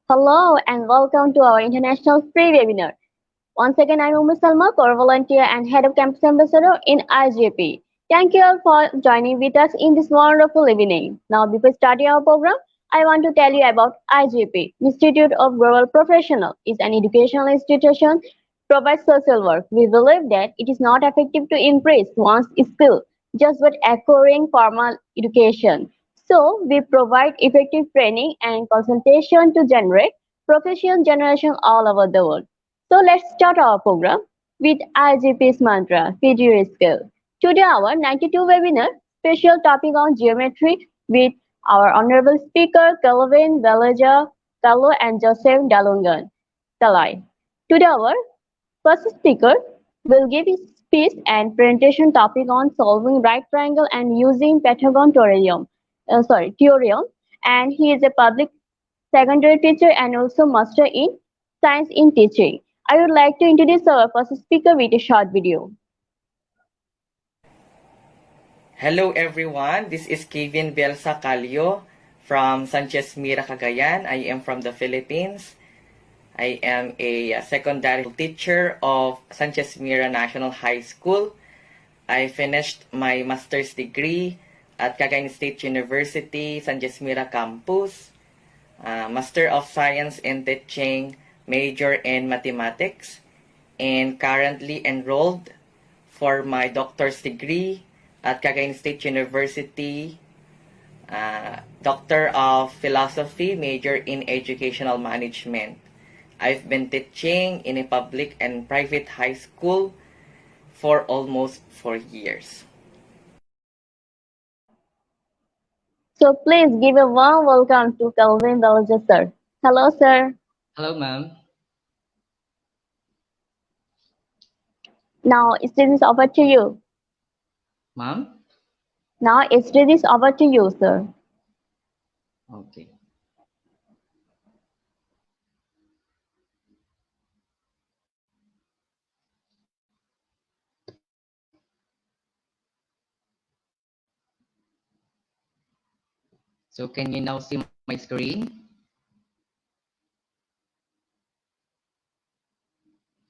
Hello and welcome to our international free webinar. Once again, I'm Salma, core volunteer and head of campus ambassador in IGP. Thank you all for joining with us in this wonderful evening. Now, before starting our program, I want to tell you about IGP. Institute of Global Professional is an educational institution provides social work. We believe that it is not effective to increase one's skill just by acquiring formal education. So, we provide effective training and consultation to generate professional generation all over the world. So let's start our program with IGP's mantra, feed your skill. Today our 92 webinar, special topic on geometry with our honorable speaker Kelvin Belaja Carlo and Joseph Dalungan Talai. Today our first speaker will give his speech and presentation topic on solving right triangle and using Pythagorean theorem, and he is a public secondary teacher and also master in science in teaching. I would like to introduce our first speaker with a short video. Hello everyone, this is Kevin Belsa Calio from Sanchez Mira, Cagayan. I am from the Philippines. I am a secondary teacher of Sanchez Mira National High School. I finished my master's degree at Cagayan State University, Sanchez Mira campus. Master of Science in Teaching, major in Mathematics, and currently enrolled for my doctor's degree at Cagayan State University, Doctor of Philosophy, major in Educational Management. I've been teaching in a public and private high school for almost 4 years. So please give a warm welcome to Kelvin Belaja, sir. Hello, sir. Hello, ma'am. Now it is over to you. Ma'am? Now it is over to you, sir. Okay. So can you now see my screen?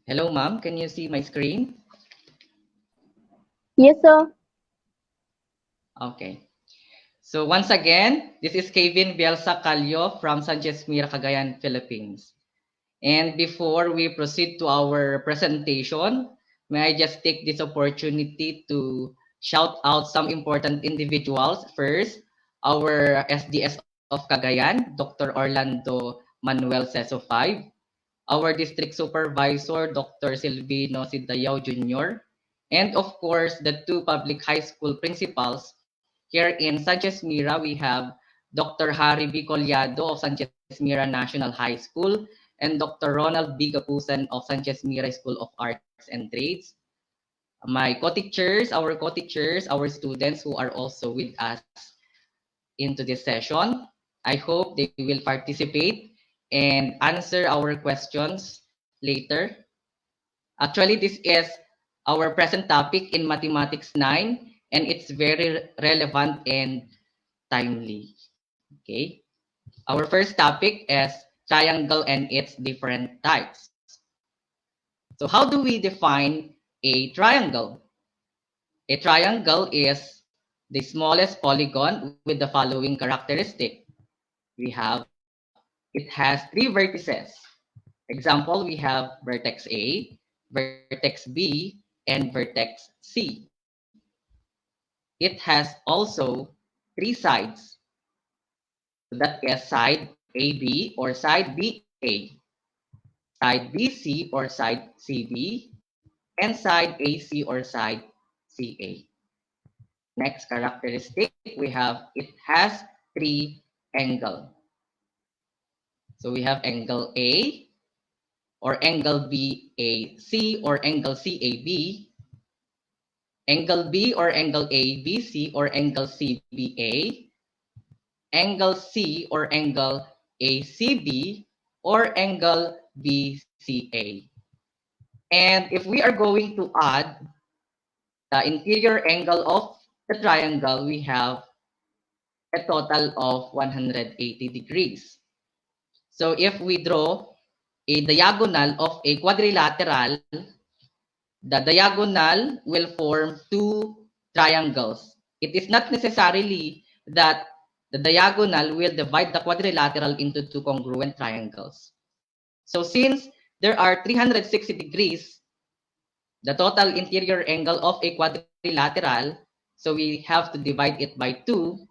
Hello, ma'am. Can you see my screen? Yes, sir. Okay. So once again, this is Kevin Bielsa Calio from Sanchez Mira, Cagayan, Philippines. And before we proceed to our presentation, may I just take this opportunity to shout out some important individuals. First, our SDS of Cagayan, Dr. Orlando Manuel Seso 5, our district supervisor, Dr. Silvino Sidayaw Jr., and of course, the two public high school principals. Here in Sanchez Mira, we have Dr. Harry B. Collado of Sanchez Mira National High School and Dr. Ronald B. Gapusan of Sanchez Mira School of Arts and Trades. My co-teachers, our students who are also with us into this session. I hope they will participate and answer our questions later. Actually, this is our present topic in Mathematics 9, and it's very relevant and timely. Okay. Our first topic is triangle and its different types. So how do we define a triangle? A triangle is the smallest polygon with the following characteristic. We have, it has three vertices. Example, we have vertex A, vertex B, and vertex C. It has also three sides. That is side AB or side BA, side BC or side CB, and side AC or side CA. Next characteristic, we have it has three angles. So we have angle A or angle BAC or angle CAB, angle B or angle ABC or angle CBA, angle C or angle ACB, or angle BCA. And if we are going to add the interior angle of the triangle, we have a total of 180 degrees. So if we draw a diagonal of a quadrilateral, the diagonal will form two triangles. It is not necessarily that the diagonal will divide the quadrilateral into two congruent triangles. So since there are 360 degrees, the total interior angle of a quadrilateral, so we have to divide it by 2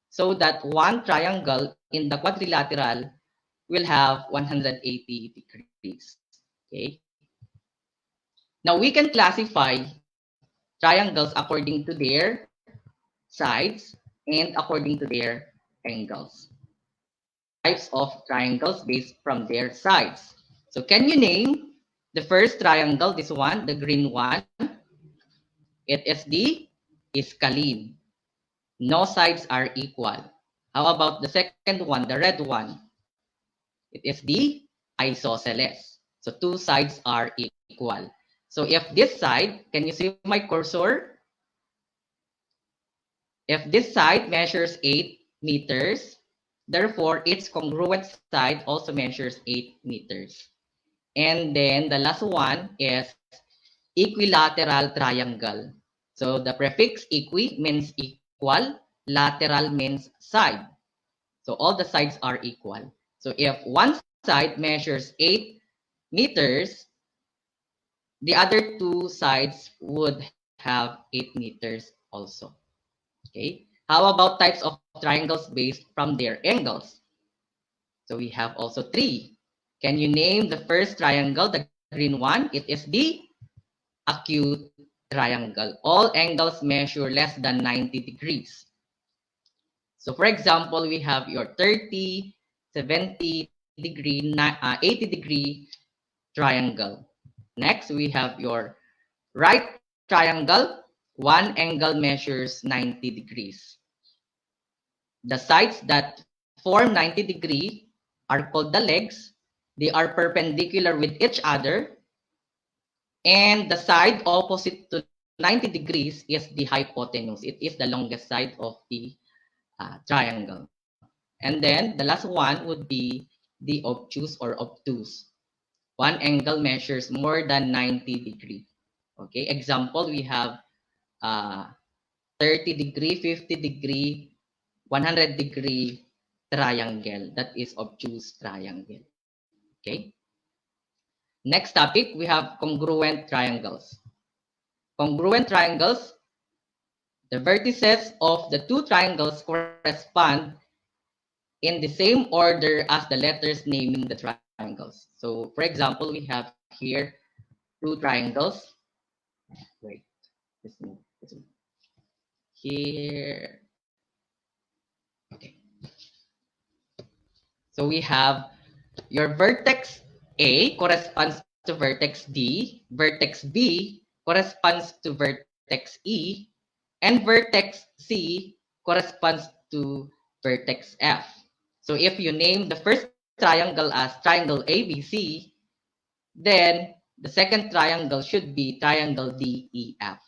so that one triangle in the quadrilateral will have 180 degrees. Okay. Now we can classify triangles according to their sides and according to their angles. Types of triangles based from their sides. So can you name the first triangle, this one, the green one? It is the scalene. No sides are equal. How about the second one, the red one? It is the isosceles. So two sides are equal. So if this side, can you see my cursor? If this side measures 8 meters, therefore its congruent side also measures 8 meters. And then the last one is equilateral triangle. So the prefix equi means equal, lateral means side. So all the sides are equal. So if one side measures 8 meters, the other two sides would have 8 meters also. Okay. How about types of triangles based from their angles? So we have also 3. Can you name the first triangle, the green one? It is the acute triangle. All angles measure less than 90 degrees. So for example, we have your 30, 70 degree, 80 degree triangle. Next, we have your right triangle. One angle measures 90 degrees. The sides that form 90 degree are called the legs. They are perpendicular with each other. And the side opposite to 90 degrees is the hypotenuse. It is the longest side of the triangle. And then the last one would be the obtuse or obtuse. One angle measures more than 90 degree. Okay, example, we have 30 degree, 50 degree, 100 degree triangle. That is obtuse triangle. Okay. Next topic, we have congruent triangles. Congruent triangles, the vertices of the two triangles correspond in the same order as the letters naming the triangles. So, for example, we have here two triangles. Wait, this one. Here. Okay. So we have your vertex A corresponds to vertex D, vertex B corresponds to vertex E, and vertex C corresponds to vertex F. So if you name the first triangle as triangle ABC, then the second triangle should be triangle DEF.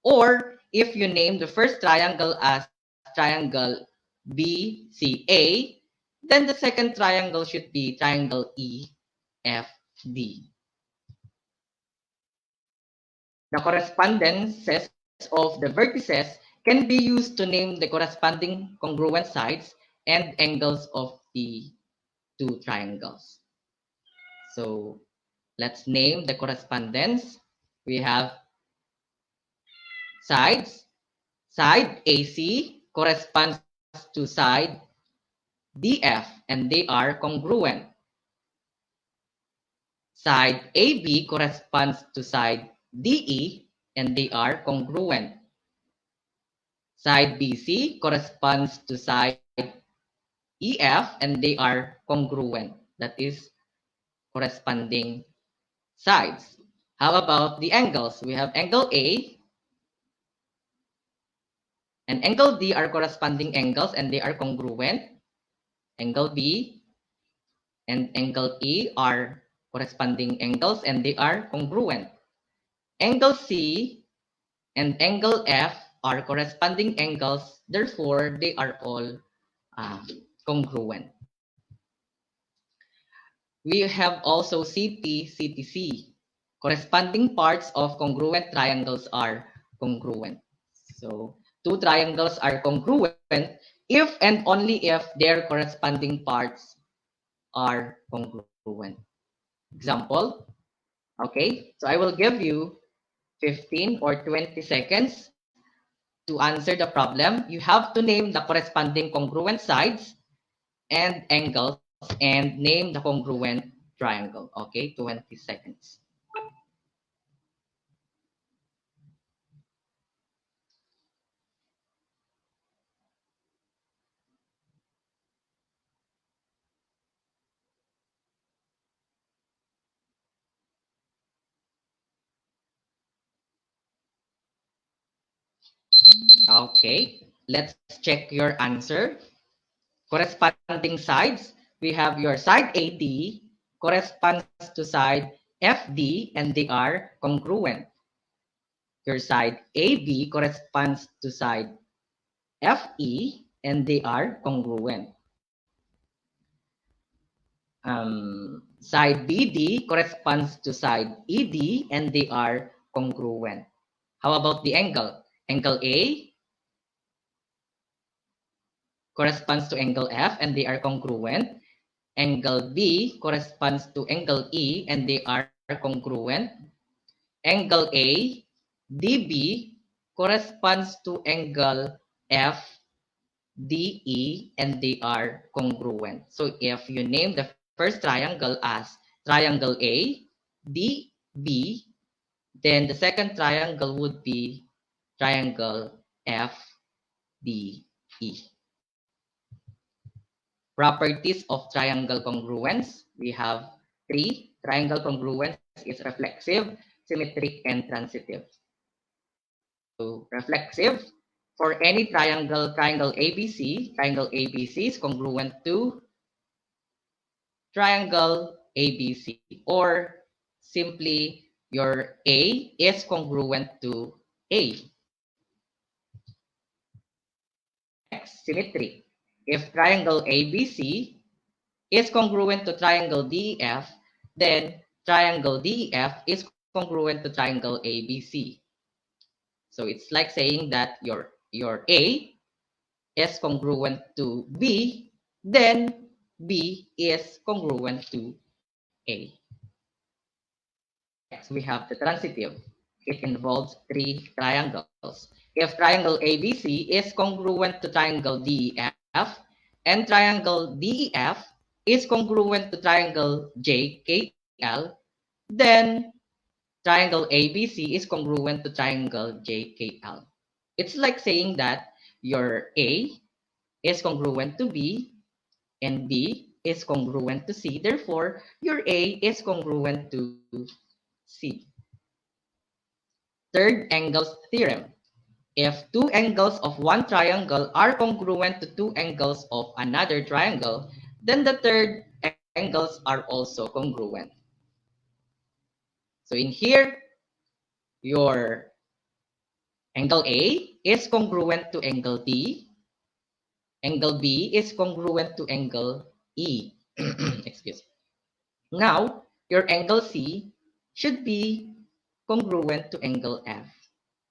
Or if you name the first triangle as triangle BCA, then the second triangle should be triangle EFD. The correspondences of the vertices can be used to name the corresponding congruent sides and angles of the two triangles. So let's name the correspondence. We have sides. Side AC corresponds to side DF and they are congruent. Side AB corresponds to side DE and they are congruent. Side BC corresponds to side EF and they are congruent. That is corresponding sides. How about the angles? We have angle A and angle D are corresponding angles and they are congruent. Angle B and angle E are corresponding angles and they are congruent. Angle C and angle F are corresponding angles, therefore they are all congruent. We have also CT, CTC. Corresponding parts of congruent triangles are congruent. So two triangles are congruent if and only if their corresponding parts are congruent. Example, okay, so I will give you 15 or 20 seconds to answer the problem. You have to name the corresponding congruent sides and angles and name the congruent triangle. Okay, 20 seconds. Okay, let's check your answer. Corresponding sides, we have your side AD corresponds to side FD and they are congruent. Your side AB corresponds to side FE and they are congruent. Side BD corresponds to side ED and they are congruent. How about the angle? Angle A corresponds to angle F and they are congruent. Angle B corresponds to angle E and they are congruent. Angle A, DB corresponds to angle F, DE and they are congruent. So if you name the first triangle as triangle A, DB, then the second triangle would be triangle FDE. Properties of triangle congruence. We have three. Triangle congruence is reflexive, symmetric, and transitive. So reflexive, for any triangle ABC, triangle ABC is congruent to triangle ABC, or simply your A is congruent to A. Next, symmetry. If triangle ABC is congruent to triangle DEF, then triangle DEF is congruent to triangle ABC. So it's like saying that your A is congruent to B, then B is congruent to A. Next, we have the transitive. It involves three triangles. If triangle ABC is congruent to triangle DEF, and triangle DEF is congruent to triangle JKL, then triangle ABC is congruent to triangle JKL. It's like saying that your A is congruent to B and B is congruent to C. Therefore, your A is congruent to C. Third angles theorem. If two angles of one triangle are congruent to two angles of another triangle, then the third angles are also congruent. So in here, your angle A is congruent to angle D. Angle B is congruent to angle E. Excuse me. Now, your angle C should be congruent to angle F.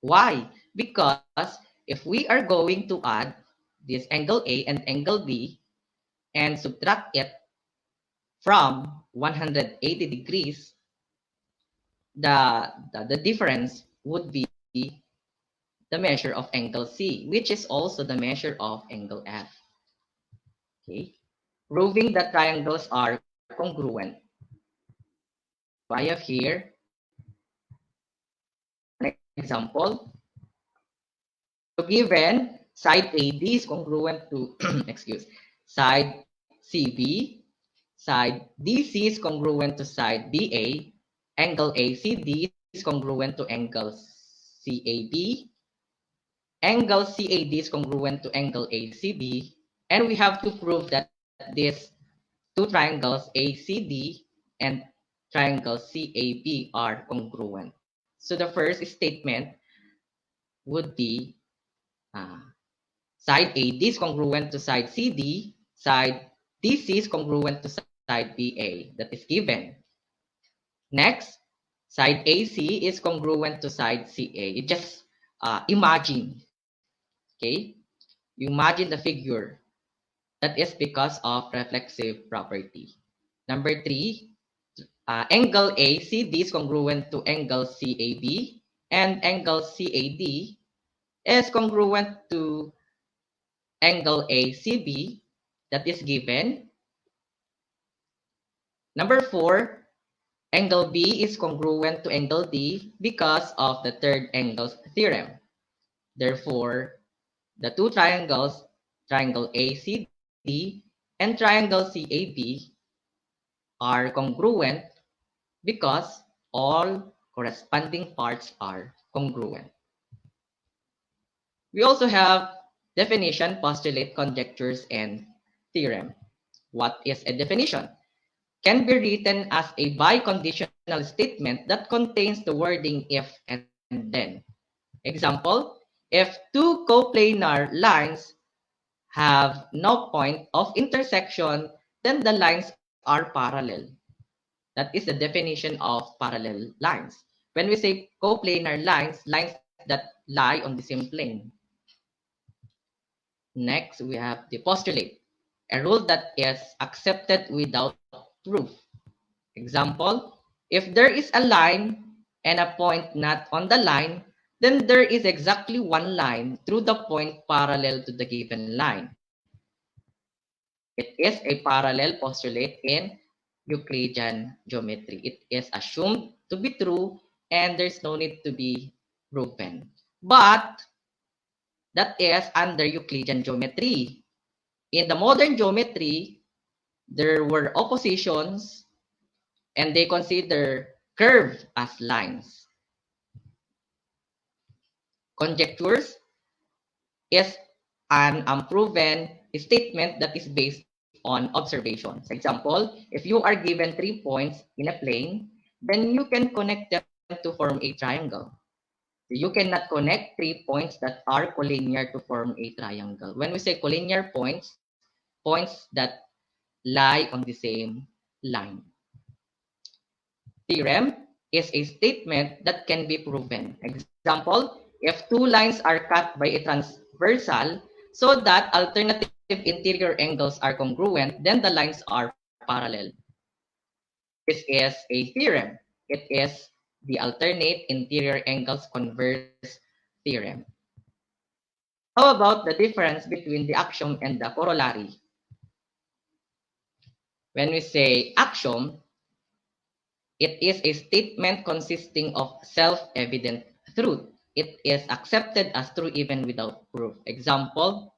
Why? Because if we are going to add this angle A and angle B and subtract it from 180 degrees, the difference would be the measure of angle C, which is also the measure of angle F. Okay, proving that triangles are congruent. So I have here an example. So given side AD is congruent to side CB, side DC is congruent to side BA, angle ACD is congruent to angle CAB, angle CAD is congruent to angle ACB, and we have to prove that these two triangles ACD and triangle CAB are congruent. So the first statement would be Uh, side AD is congruent to side CD, side DC is congruent to side BA. That is given. Next, side AC is congruent to side CA. You just imagine, okay? You imagine the figure. That is because of reflexive property. Number 3, angle ACD is congruent to angle CAB, and angle CAD is congruent to angle ACB. That is given. Number 4, angle B is congruent to angle D because of the third angles theorem. Therefore, the two triangles, triangle ACD and triangle CAB, are congruent because all corresponding parts are congruent. We also have definition, postulate, conjectures, and theorem. What is a definition? Can be written as a biconditional statement that contains the wording if and then. Example, if two coplanar lines have no point of intersection, then the lines are parallel. That is the definition of parallel lines. When we say coplanar lines, lines that lie on the same plane. Next, we have the postulate, a rule that is accepted without proof. Example, if there is a line and a point not on the line, then there is exactly one line through the point parallel to the given line. It is a parallel postulate in Euclidean geometry. It is assumed to be true and there's no need to be proven. But that is under Euclidean geometry. In the modern geometry, there were oppositions and they consider curves as lines. Conjectures is an unproven statement that is based on observations. Example, if you are given 3 points in a plane, then you can connect them to form a triangle. You cannot connect 3 points that are collinear to form a triangle. When we say collinear points, points that lie on the same line. Theorem is a statement that can be proven. Example, if two lines are cut by a transversal so that alternative interior angles are congruent, then the lines are parallel. This is a theorem. It is the alternate interior angles converse theorem. How about the difference between the axiom and the corollary? When we say axiom, it is a statement consisting of self-evident truth. It is accepted as true even without proof. Example,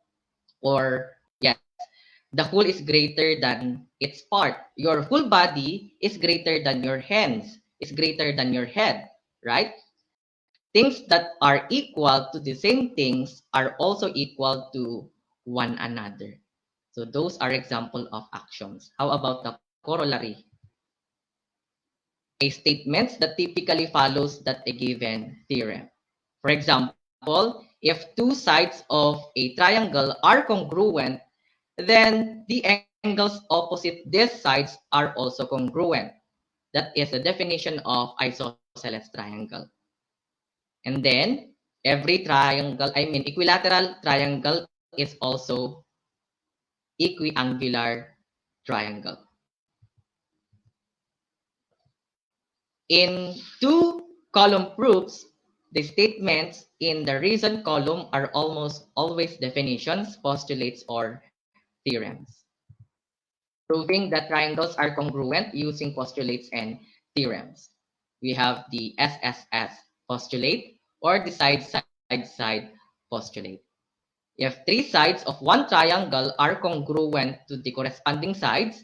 or yes, the whole is greater than its part. Your whole body is greater than your hands, is greater than your head, right? Things that are equal to the same things are also equal to one another. So those are example of axioms. How about the corollary? A statement that typically follows that a given theorem. For example, if two sides of a triangle are congruent, then the angles opposite these sides are also congruent. That is the definition of isosceles triangle. And then every triangle, equilateral triangle is also equiangular triangle. In two-column proofs, the statements in the reason column are almost always definitions, postulates, or theorems. Proving that triangles are congruent using postulates and theorems. We have the SSS postulate or the side-side postulate. If three sides of one triangle are congruent to the corresponding sides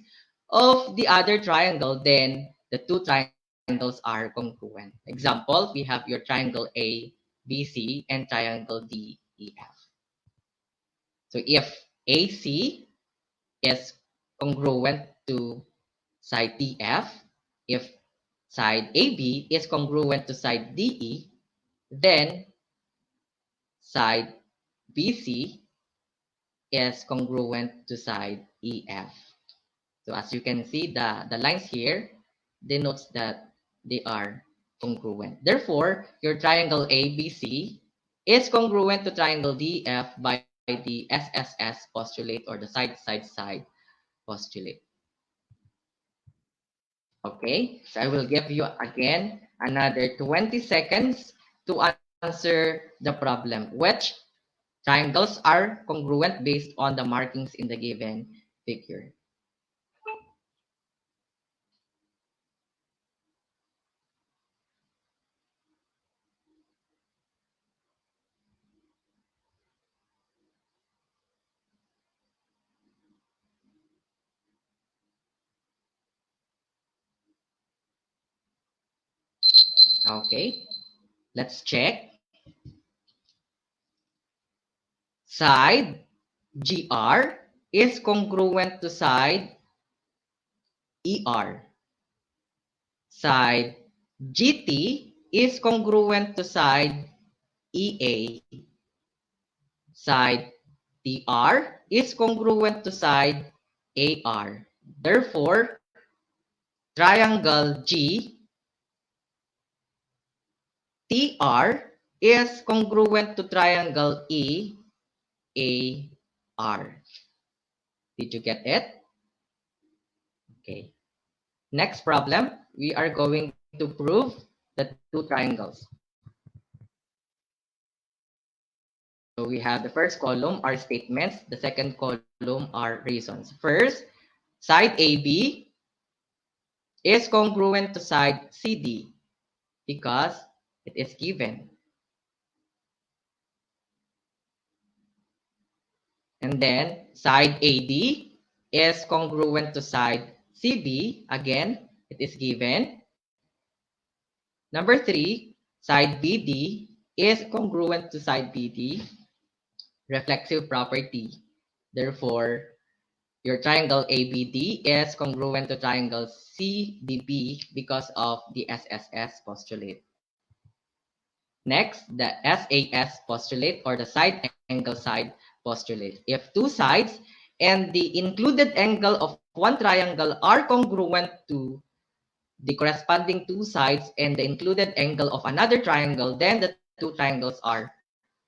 of the other triangle, then the two triangles are congruent. Example, we have your triangle ABC and triangle DEF. So if AC is congruent to side DF, if side AB is congruent to side DE, then side BC is congruent to side EF. So as you can see, the lines here denotes that they are congruent. Therefore, your triangle ABC is congruent to triangle DF by the SSS postulate or the side-side-side postulate. Okay, so I will give you again another 20 seconds to answer the problem. Which triangles are congruent based on the markings in the given figure? Okay, let's check. Side GR is congruent to side ER. Side GT is congruent to side EA. Side TR is congruent to side AR. Therefore, triangle GTR is congruent to triangle EAR. Did you get it? Okay. Next problem, we are going to prove the two triangles. So we have the first column are statements, the second column are reasons. First, side AB is congruent to side CD because it is given. And then side AD is congruent to side CB. Again, it is given. Number 3, side BD is congruent to side BD, reflexive property. Therefore, your triangle ABD is congruent to triangle CDB because of the SSS postulate. Next, the SAS postulate or the side angle side postulate. If two sides and the included angle of one triangle are congruent to the corresponding two sides and the included angle of another triangle, then the two triangles are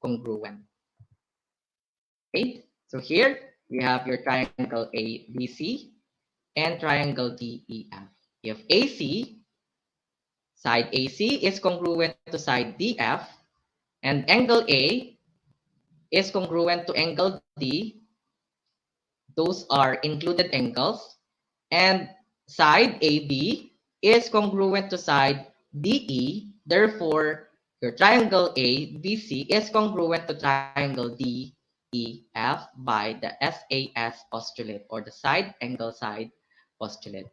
congruent. Okay, so here we have your triangle ABC and triangle DEF. If side AC is congruent to side DF, and angle A is congruent to angle D, those are included angles, and side AB is congruent to side DE, therefore your triangle ABC is congruent to triangle DEF by the SAS postulate or the side angle side postulate.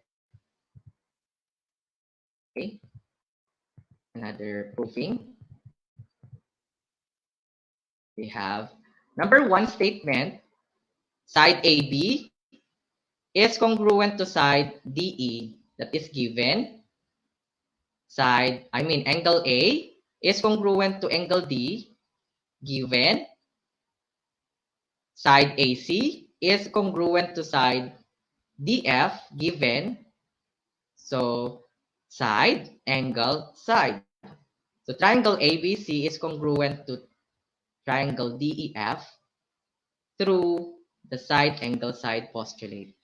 Okay, another proving. We have number 1 statement, side AB is congruent to side DE, that is given. Angle A is congruent to angle D, given. Side AC is congruent to side DF, given. So side, angle, side. So triangle ABC is congruent to triangle DEF through the side angle side postulate.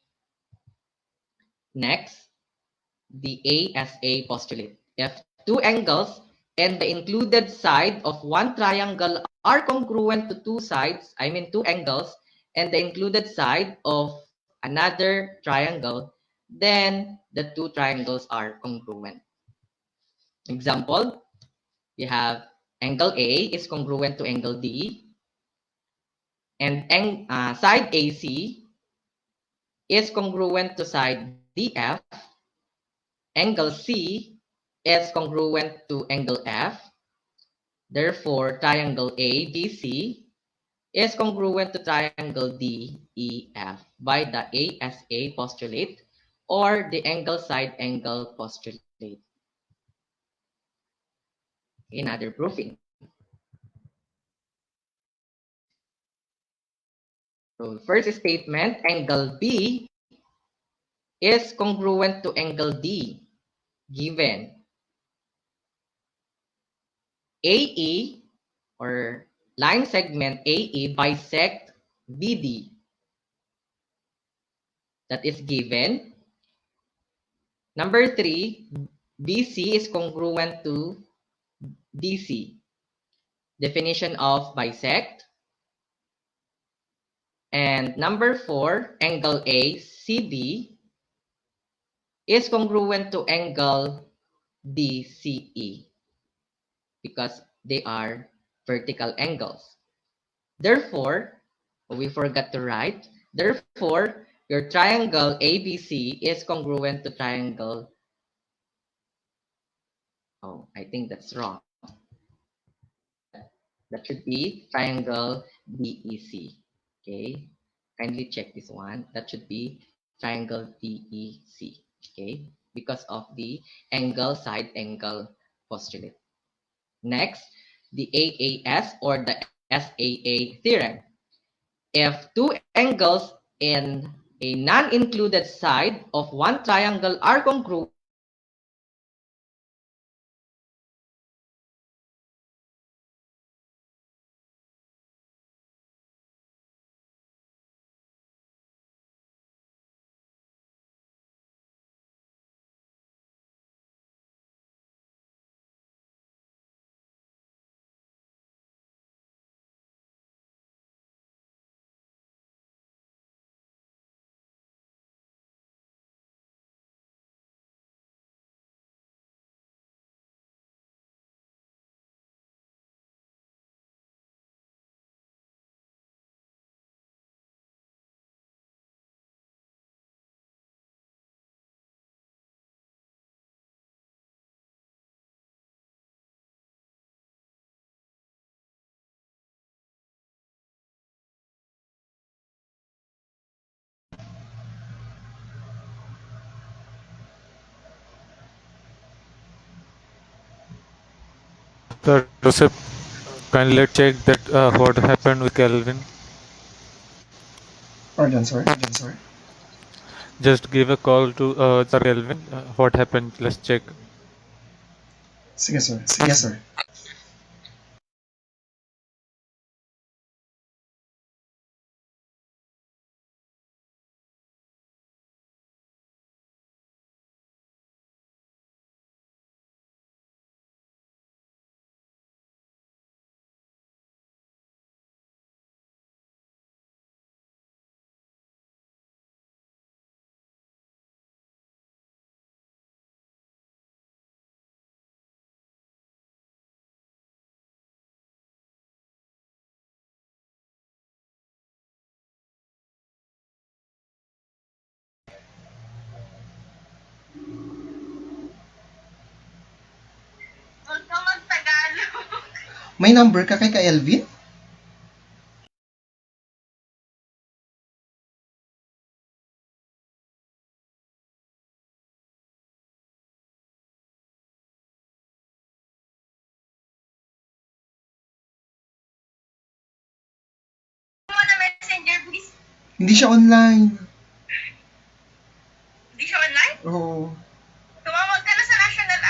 Next, the ASA postulate. If two angles and the included side of one triangle are congruent to two angles, and the included side of another triangle, then the two triangles are congruent. Example, we have angle A is congruent to angle D, and side AC is congruent to side DF. Angle C is congruent to angle F. Therefore, triangle ABC is congruent to triangle DEF by the ASA postulate or the angle side angle postulate. Another proving. So first statement, angle B is congruent to angle D given AE or line segment AE bisect BD. That is given. Number 3, BC is congruent to DC. Definition of bisect. And number 4, angle ACD is congruent to angle DCE because they are vertical angles. Therefore, we forgot to write, therefore, your triangle ABC is congruent to triangle, oh, I think that's wrong. That should be triangle DEC. Okay, kindly check this one. That should be triangle DEC. Okay, because of the angle side angle postulate. Next, the AAS or the SAA theorem. If two angles in a non-included side of one triangle are congruent, Sir Joseph, kindly let check that what happened with Kelvin. Pardon, sorry. Just give a call to Sir Kelvin. What happened? Let's check. Sige, sir. Sige, sir. May number ka kay Elvin? Hindi siya online. Hindi siya online? Oo. Tumawag ka na sa national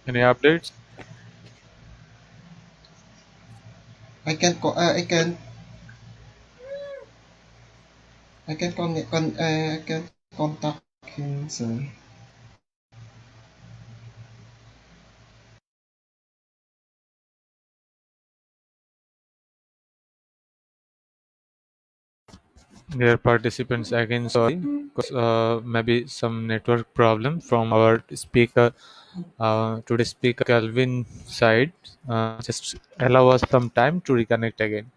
Any updates? I can I can contact him, sir. Dear participants, again sorry because maybe some network problem from our speaker. Today's speaker Kelvin side. Just allow us some time to reconnect again.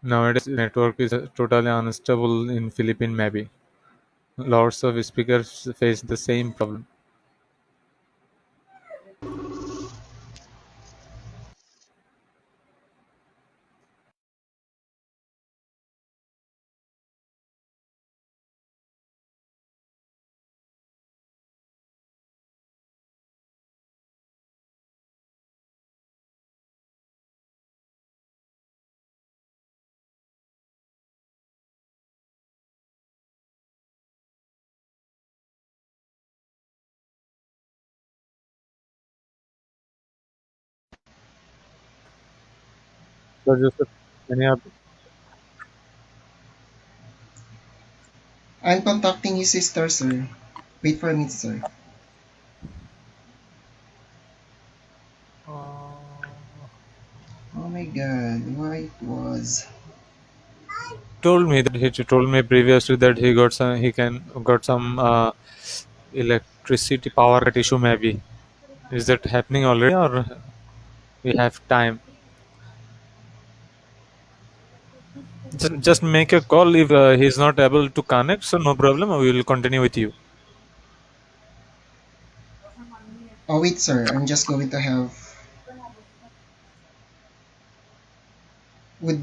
Nowadays, network is totally unstable in Philippines. Maybe lots of speakers face the same problem. So Joseph, any up? I'm contacting his sister, sir. Wait for a minute, sir. Oh my god, why it was... He told me previously that he can got some electricity power cut issue maybe. Is that happening already or we have time? Just make a call if he's not able to connect. So no problem. We will continue with you. Oh wait, sir. I'm just going to have... Would...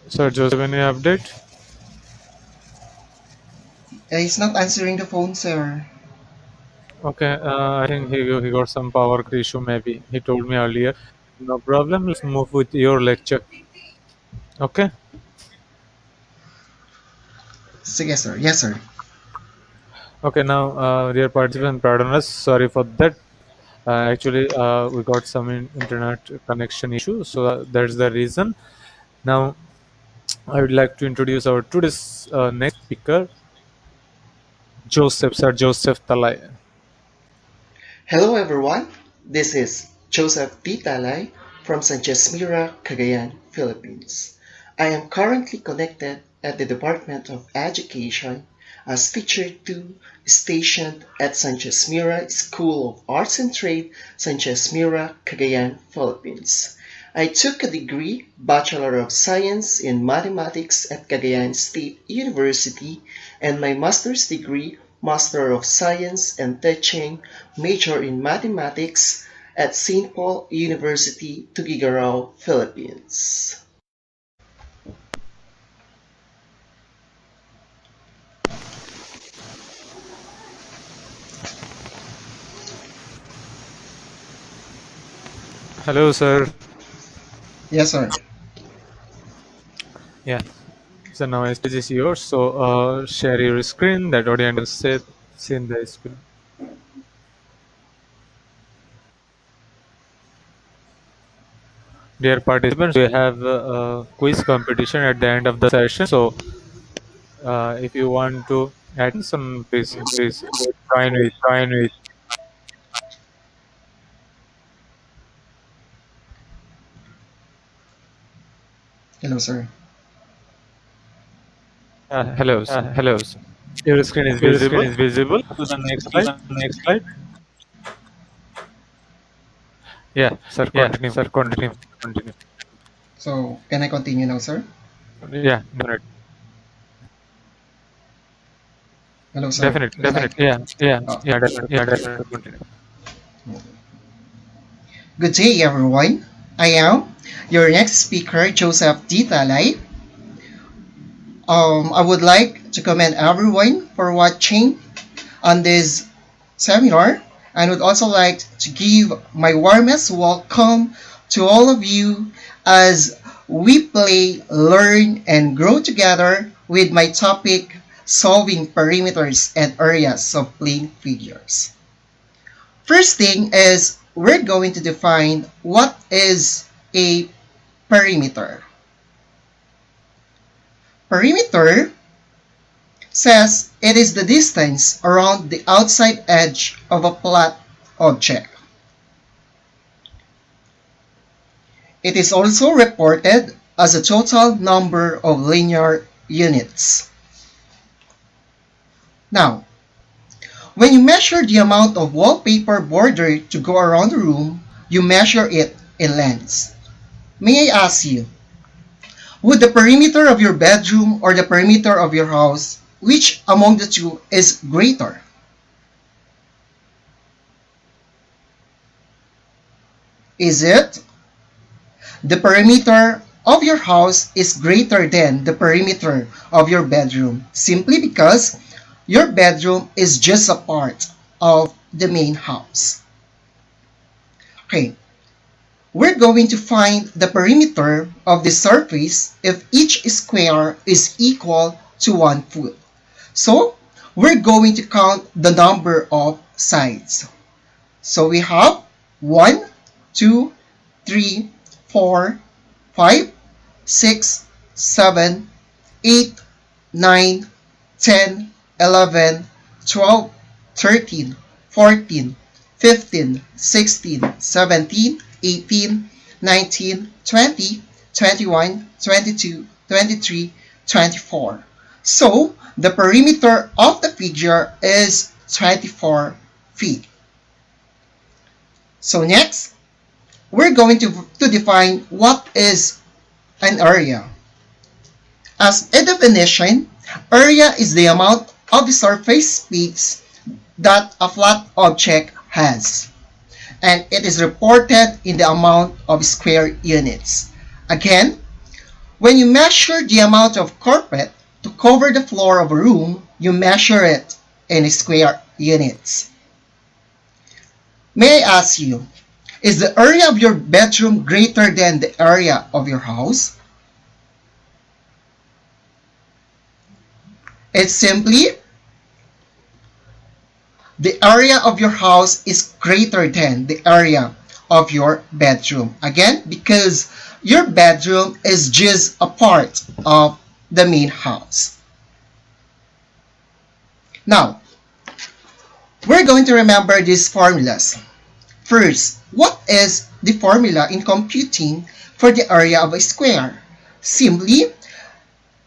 Sir Joseph, any update? He's not answering the phone, sir. Okay, I think he got some power cut issue maybe. He told me earlier. No problem. Let's move with your lecture. Okay. So, yes, sir. Yes, sir. Okay. Now, dear participant, pardon us. Sorry for that. Actually, we got some internet connection issue, so that's the reason. Now, I would like to introduce our today's next speaker, Joseph, Sir Joseph Talay. Hello, everyone. This is Joseph D. Talay from Sanchez Mira, Cagayan, Philippines. I am currently connected at the Department of Education as Teacher 2 stationed at Sanchez Mira School of Arts and Trade, Sanchez Mira, Cagayan, Philippines. I took a degree, Bachelor of Science in Mathematics at Cagayan State University, and my master's degree, Master of Science and Teaching, major in Mathematics at St. Paul University, Tuguegarao, Philippines. Hello, sir. Yes, sir. Yeah. So now stage is yours. So share your screen. That audience can see in the screen. Dear participants, we have a quiz competition at the end of the session. So if you want to add some, please join with. Hello, sir. Hello, sir. Your screen is Your screen visible. is visible. To the next Please, slide. next slide. Yeah, sir. Yeah, Continue. sir, continue. Continue. So, can I continue now, sir? Yeah, definitely. Hello, sir. Definitely. Definitely. Yeah, Yeah, Oh. yeah, definitely. yeah, definitely. Continue. Good day, everyone. I am your next speaker, Joseph D. Talay. I would like to commend everyone for watching on this seminar and would also like to give my warmest welcome to all of you as we play, learn, and grow together with my topic, solving perimeters and areas of plane figures. First thing is we're going to define what is a perimeter. Perimeter says it is the distance around the outside edge of a flat object. It is also reported as a total number of linear units. Now, when you measure the amount of wallpaper border to go around the room, you measure it in lengths. May I ask you, would the perimeter of your bedroom or the perimeter of your house, which among the two is greater? Is it the perimeter of your house is greater than the perimeter of your bedroom, simply because your bedroom is just a part of the main house? Okay, we're going to find the perimeter of the surface if each square is equal to 1 foot. So, we're going to count the number of sides. So we have 1, 2, 3, 4, 5, 6, 7, 8, 9, 10, 11, 12, 13, 14, 15, 16, 17, 18, 19, 20, 21, 22, 23, 24. So, the perimeter of the figure is 24 feet. So next, we're going to define what is an area. As a definition, area is the amount of the surface space that a flat object has, and it is reported in the amount of square units. Again, when you measure the amount of carpet to cover the floor of a room, you measure it in square units. May I ask you, is the area of your bedroom greater than the area of your house? It's simply the area of your house is greater than the area of your bedroom. Again, because your bedroom is just a part of the main house. Now, we're going to remember these formulas. First, what is the formula in computing for the area of a square? Simply,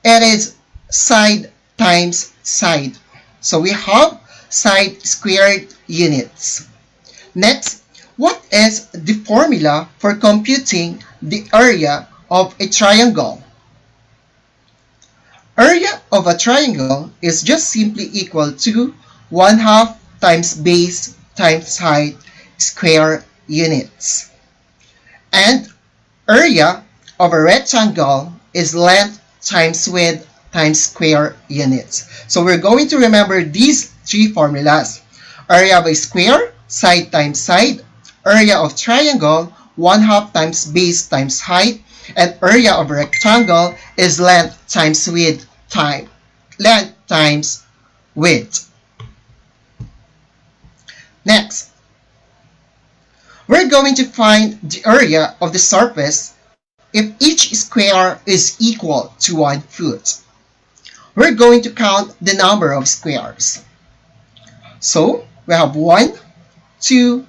it is side times side. So we have side squared units. Next, what is the formula for computing the area of a triangle? Area of a triangle is just simply equal to 1/2 times base times height square units. And area of a rectangle is length times width times square units. So we're going to remember these three formulas. Area of a square, side times side. Area of triangle, 1/2 times base times height. And area of a rectangle is length times width times width. Next, we're going to find the area of the surface if each square is equal to 1 foot. We're going to count the number of squares. So we have 1, 2,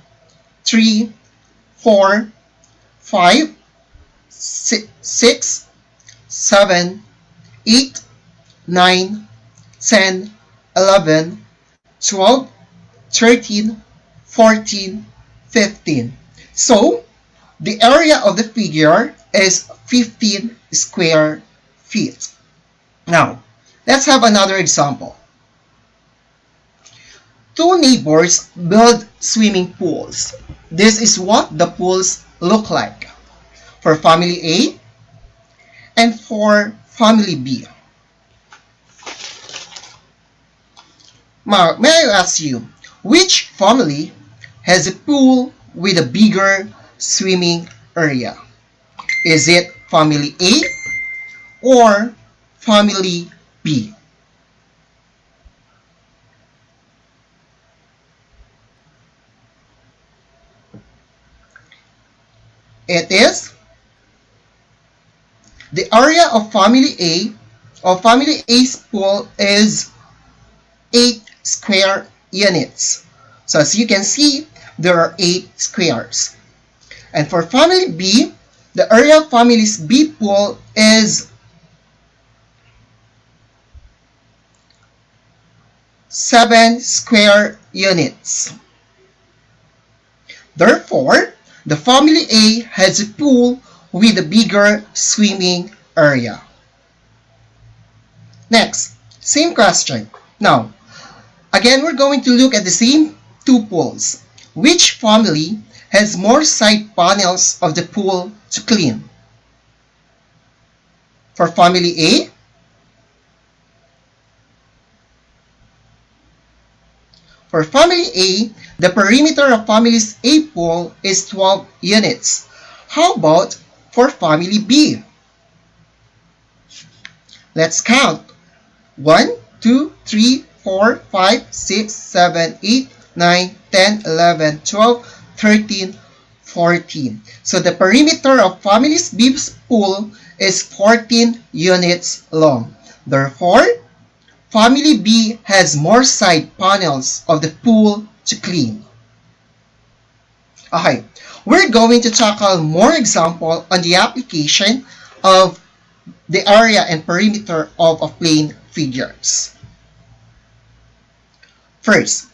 3, 4, 5, 6, 7, 8, 9, 10, 11, 12, 13, 14, 15. So the area of the figure is 15 square feet. Now, let's have another example. Two neighbors build swimming pools. This is what the pools look like for family A and for family B. Now, may I ask you, which family has a pool with a bigger swimming area? Is it family A or family B? It is the area of family A, of family A's pool is 8 square units. So as you can see, there are 8 squares. And for family B, the area of families B pool is 7 square units. Therefore, the family A has a pool with a bigger swimming area. Next, same question. Now, again, we're going to look at the same two pools. Which family has more side panels of the pool to clean? For family A, the perimeter of family's A pool is 12 units. How about for family B? Let's count. 1, 2, 3, 4, 5, 6, 7, 8, 9, 10, 11, 12, 13, 14. So the perimeter of family's B's pool is 14 units long. Therefore, family B has more side panels of the pool to clean. Okay, we're going to tackle more example on the application of the area and perimeter of a plane figures. First,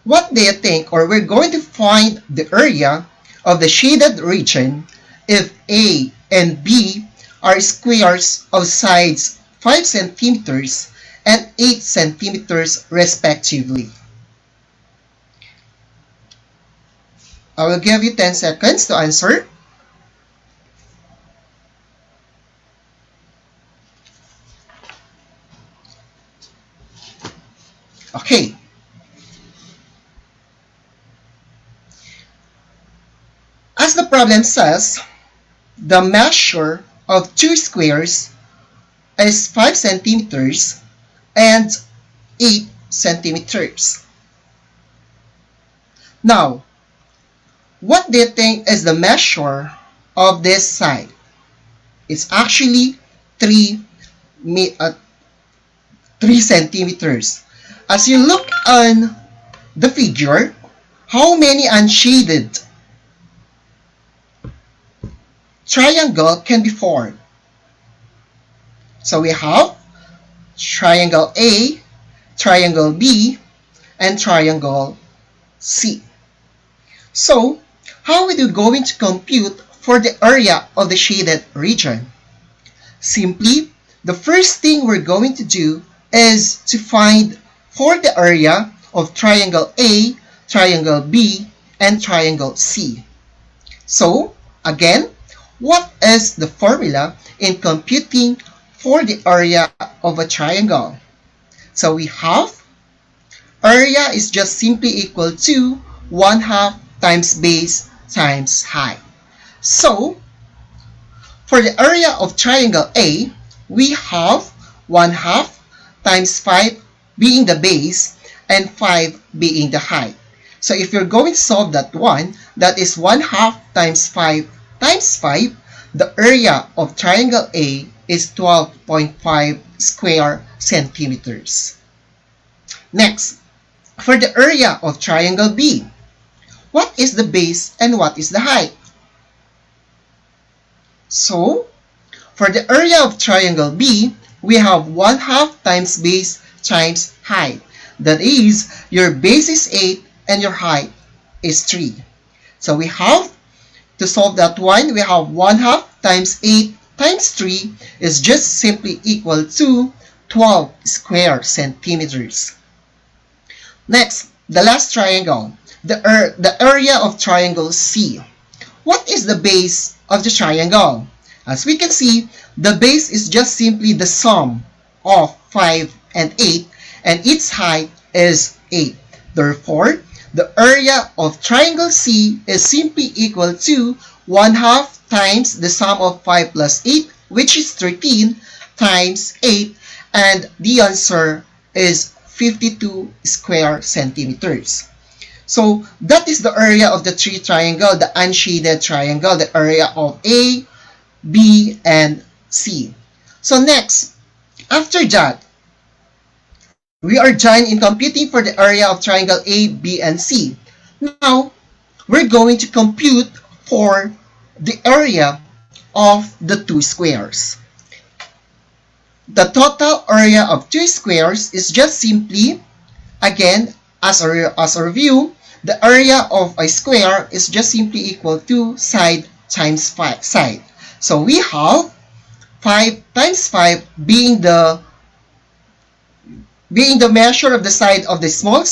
what do you think, or we're going to find the area of the shaded region if A and B are squares of sides 5 centimeters and 8 centimeters respectively. I will give you 10 seconds to answer. Okay. As the problem says, the measure of two squares is 5 centimeters and 8 centimeters. Now, what do you think is the measure of this side? It's actually 3 centimeters. As you look on the figure, how many unshaded triangle can be formed? So we have triangle A, triangle B, and triangle C. So, how are we going to compute for the area of the shaded region? Simply, the first thing we're going to do is to find for the area of triangle A, triangle B, and triangle C. So, again, what is the formula in computing for the area of a triangle? So we have area is just simply equal to 1/2 times base times height. So for the area of triangle A, we have 1/2 times 5 being the base and 5 being the height. So if you're going to solve that one, that is 1/2 times 5 times 5, the area of triangle A is 12.5 square centimeters. Next, for the area of triangle B, what is the base and what is the height? So, for the area of triangle B, we have 1/2 times base times height. That is, your base is 8 and your height is 3. So we have to solve that one, we have 1/2 times 8 times 3 is just simply equal to 12 square centimeters. Next, the last triangle, the area of triangle C. What is the base of the triangle? As we can see, the base is just simply the sum of 5 and 8, and its height is 8. Therefore, the area of triangle C is simply equal to 1/2 times the sum of 5 plus 8, which is 13, times 8, and the answer is 52 square centimeters. So that is the area of the three triangle, the unshaded triangle, the area of A, B, and C. So next, after that, we are done in computing for the area of triangle A, B, and C. Now, we're going to compute for the area of the two squares. The total area of two squares is just simply, again, as a review, the area of a square is just simply equal to side times side. So we have 5 times 5 being the measure of the side of the small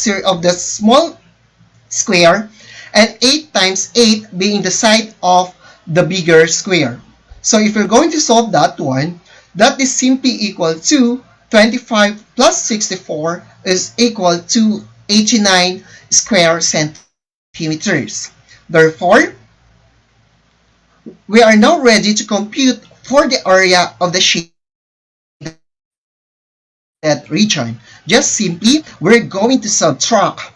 square, and 8 times 8 being the side of the bigger square. So if you're going to solve that one, that is simply equal to 25 plus 64 is equal to 89 square centimeters. Therefore, we are now ready to compute for the area of the shaded region. Just simply, we're going to subtract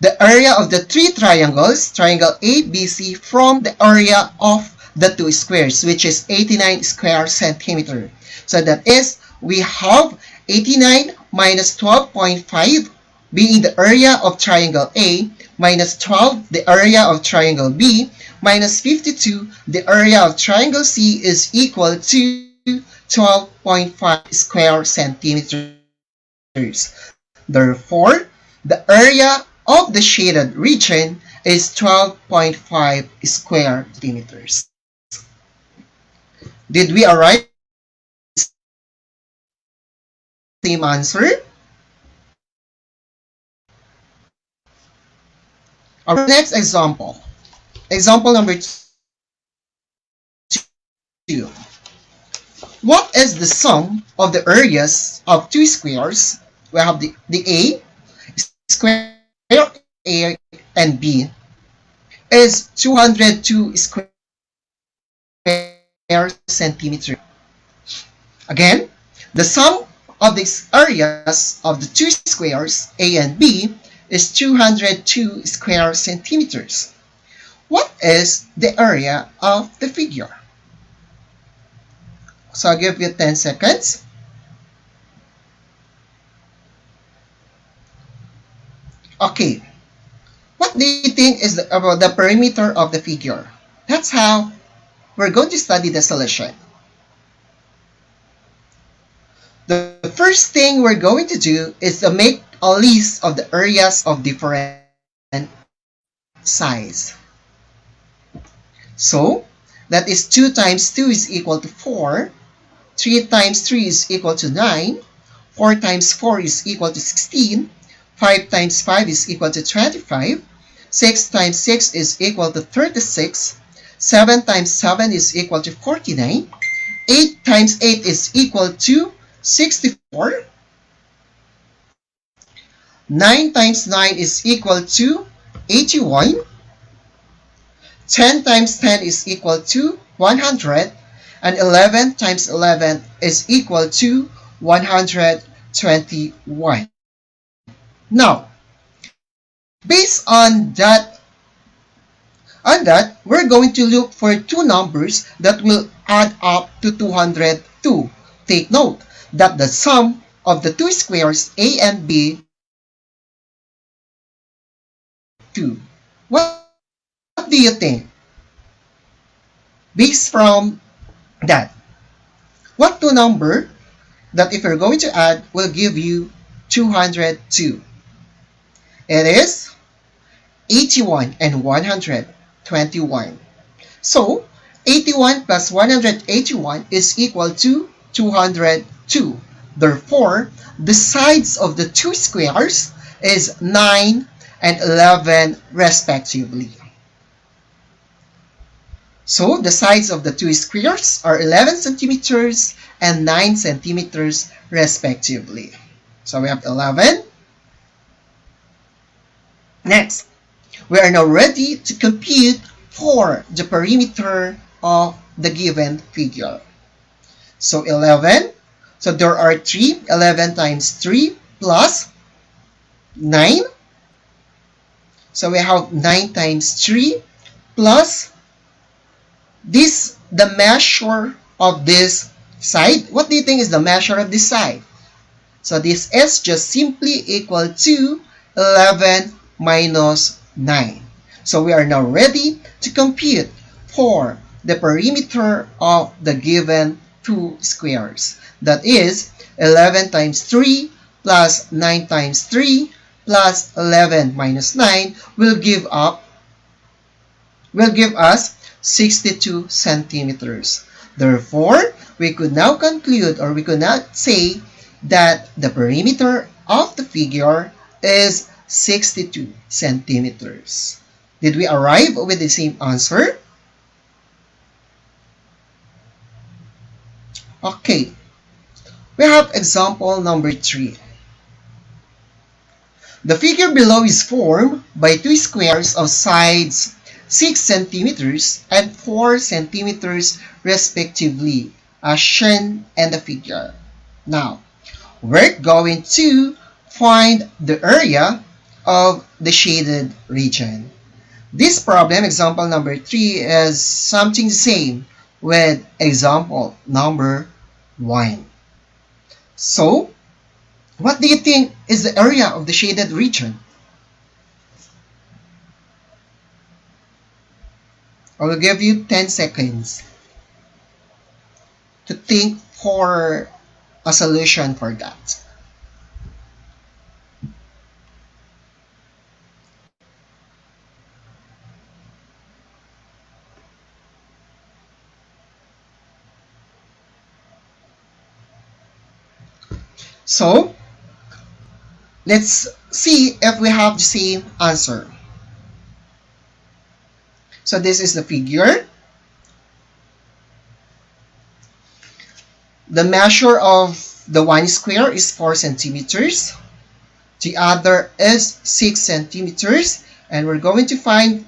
the area of the three triangles, triangle ABC, from the area of the two squares, which is 89 square centimeter. So that is, we have 89 minus 12.5 being the area of triangle A, minus 12 the area of triangle B, minus 52 the area of triangle C is equal to 12.5 square centimeters. Therefore, the area of the shaded region is 12.5 square centimeters. Did we arrive at the same answer? Our next example. Example number 2. What is the sum of the areas of two squares? We have the A, square A and B is 202 square centimeters. Again, the sum of these areas of the two squares A and B is 202 square centimeters. What is the area of the figure? So I'll give you 10 seconds. Okay, what do you think is about the perimeter of the figure? That's how we're going to study the solution. The first thing we're going to do is to make a list of the areas of different size. So, that is 2 times 2 is equal to 4, 3 times 3 is equal to 9, 4 times 4 is equal to 16, 5 times 5 is equal to 25, 6 times 6 is equal to 36, 7 times 7 is equal to 49, 8 times 8 is equal to 64, 9 times 9 is equal to 81, 10 times 10 is equal to 100, and 11 times 11 is equal to 121. Now, based on that, we're going to look for two numbers that will add up to 202. Take note that the sum of the two squares A and B 2. What do you think? Based from that, what two number that if you're going to add will give you 202? It is 81 and 121. So, 81 plus 181 is equal to 202. Therefore, the sides of the two squares is 9 and 11 respectively. So, the sides of the two squares are 11 centimeters and 9 centimeters respectively. So, we have 11. Next, we are now ready to compute for the perimeter of the given figure. So 11, so there are 3, 11 times 3 plus 9. So we have 9 times 3 plus this, the measure of this side. What do you think is the measure of this side? So this is just simply equal to 11 minus 9. So we are now ready to compute for the perimeter of the given two squares. That is 11 times 3 plus 9 times 3 plus 11 minus 9 will give us 62 centimeters. Therefore, we could now conclude, or we could now say that the perimeter of the figure is 62 centimeters. Did we arrive with the same answer? Okay, we have example number 3. The figure below is formed by two squares of sides 6 centimeters and 4 centimeters respectively, as shown in the figure. Now, we're going to find the area of the shaded region. This problem, example number 3, is something the same with example number 1. So, what do you think is the area of the shaded region? I will give you 10 seconds to think for a solution for that. So, let's see if we have the same answer. So this is the figure. The measure of the one square is 4 centimeters. The other is 6 centimeters. And we're going to find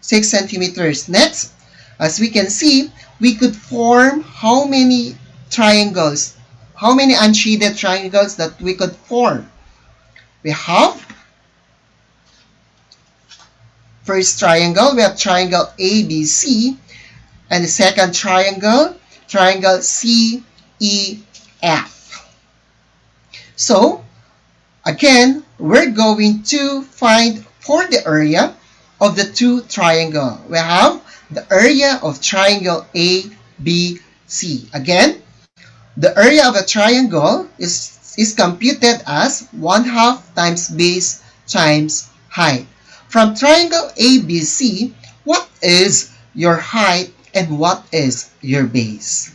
6 centimeters. Next, as we can see, we could form how many triangles? How many unshaded triangles that we could form? We have first triangle, we have triangle ABC, and the second triangle, triangle CEF. So, again, we're going to find for the area of the two triangles. We have the area of triangle ABC. Again, the area of a triangle is computed as 1/2 times base times height. From triangle ABC, what is your height and what is your base?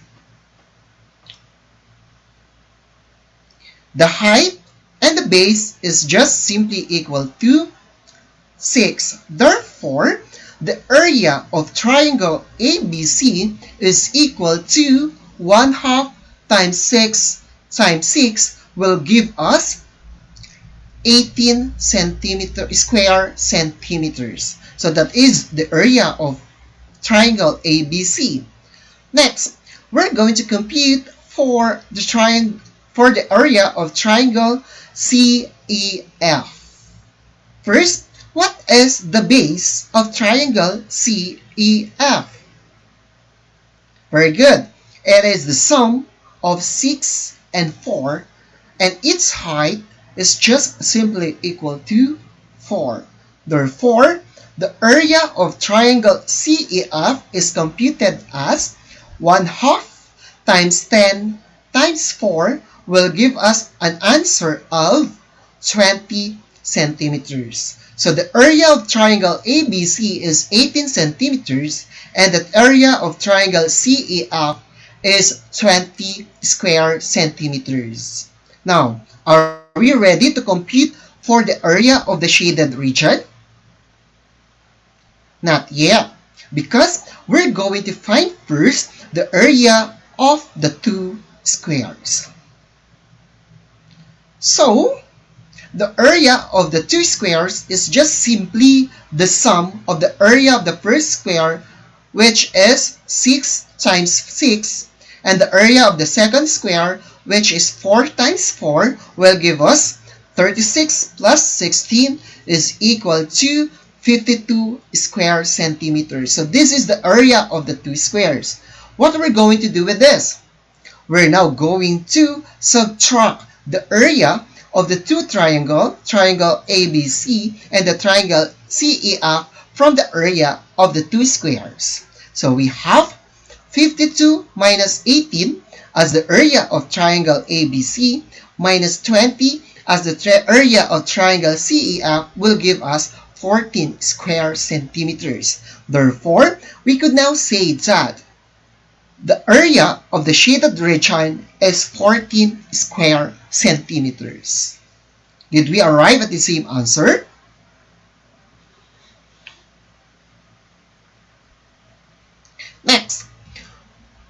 The height and the base is just simply equal to 6. Therefore, the area of triangle ABC is equal to 1/2 times 6 times 6 will give us 18 square centimeters. So that is the area of triangle ABC. Next, we're going to compute for the area of triangle CEF. First, what is the base of triangle CEF? Very good. It is the sum of 6 and 4, and its height is just simply equal to 4. Therefore, the area of triangle CEF is computed as 1/2 times 10 times 4 will give us an answer of 20 centimeters. So the area of triangle ABC is 18 centimeters, and the area of triangle CEF is 20 square centimeters. Now, are we ready to compute for the area of the shaded region? Not yet, because we're going to find first the area of the two squares. So, the area of the two squares is just simply the sum of the area of the first square, which is 6 times 6, and the area of the second square, which is 4 times 4, will give us 36 plus 16 is equal to 52 square centimeters. So this is the area of the two squares. What are we going to do with this? We're now going to subtract the area of the two triangle ABC and the triangle CEF from the area of the two squares. So we have 52 minus 18 as the area of triangle ABC minus 20 as the area of triangle CEF will give us 14 square centimeters. Therefore, we could now say that the area of the shaded region is 14 square centimeters. Did we arrive at the same answer?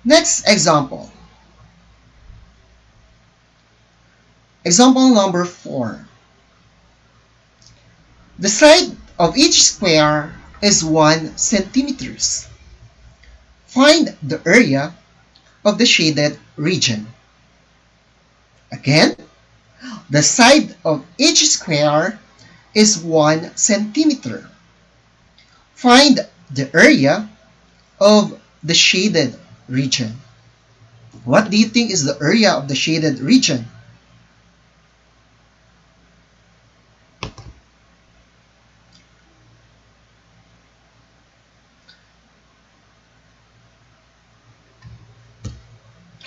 Next example. Example number 4. The side of each square is 1 centimeters. Find the area of the shaded region. Again, the side of each square is 1 centimeter. Find the area of the shaded region. What do you think is the area of the shaded region?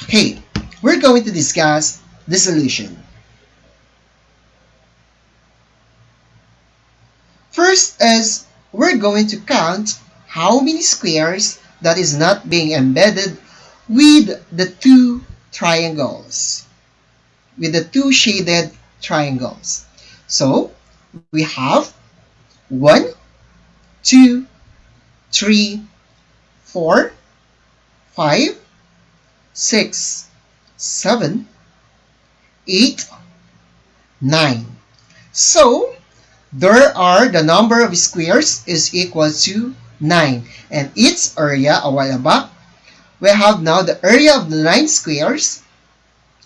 Okay, we're going to discuss the solution. First is we're going to count how many squares that is not being embedded with the two triangles, with the two shaded triangles. So we have 1, 2, 3, 4, 5, 6, 7, 8, 9. So there are the number of squares is equal to 9, and its area a while back, we have now the area of the 9 squares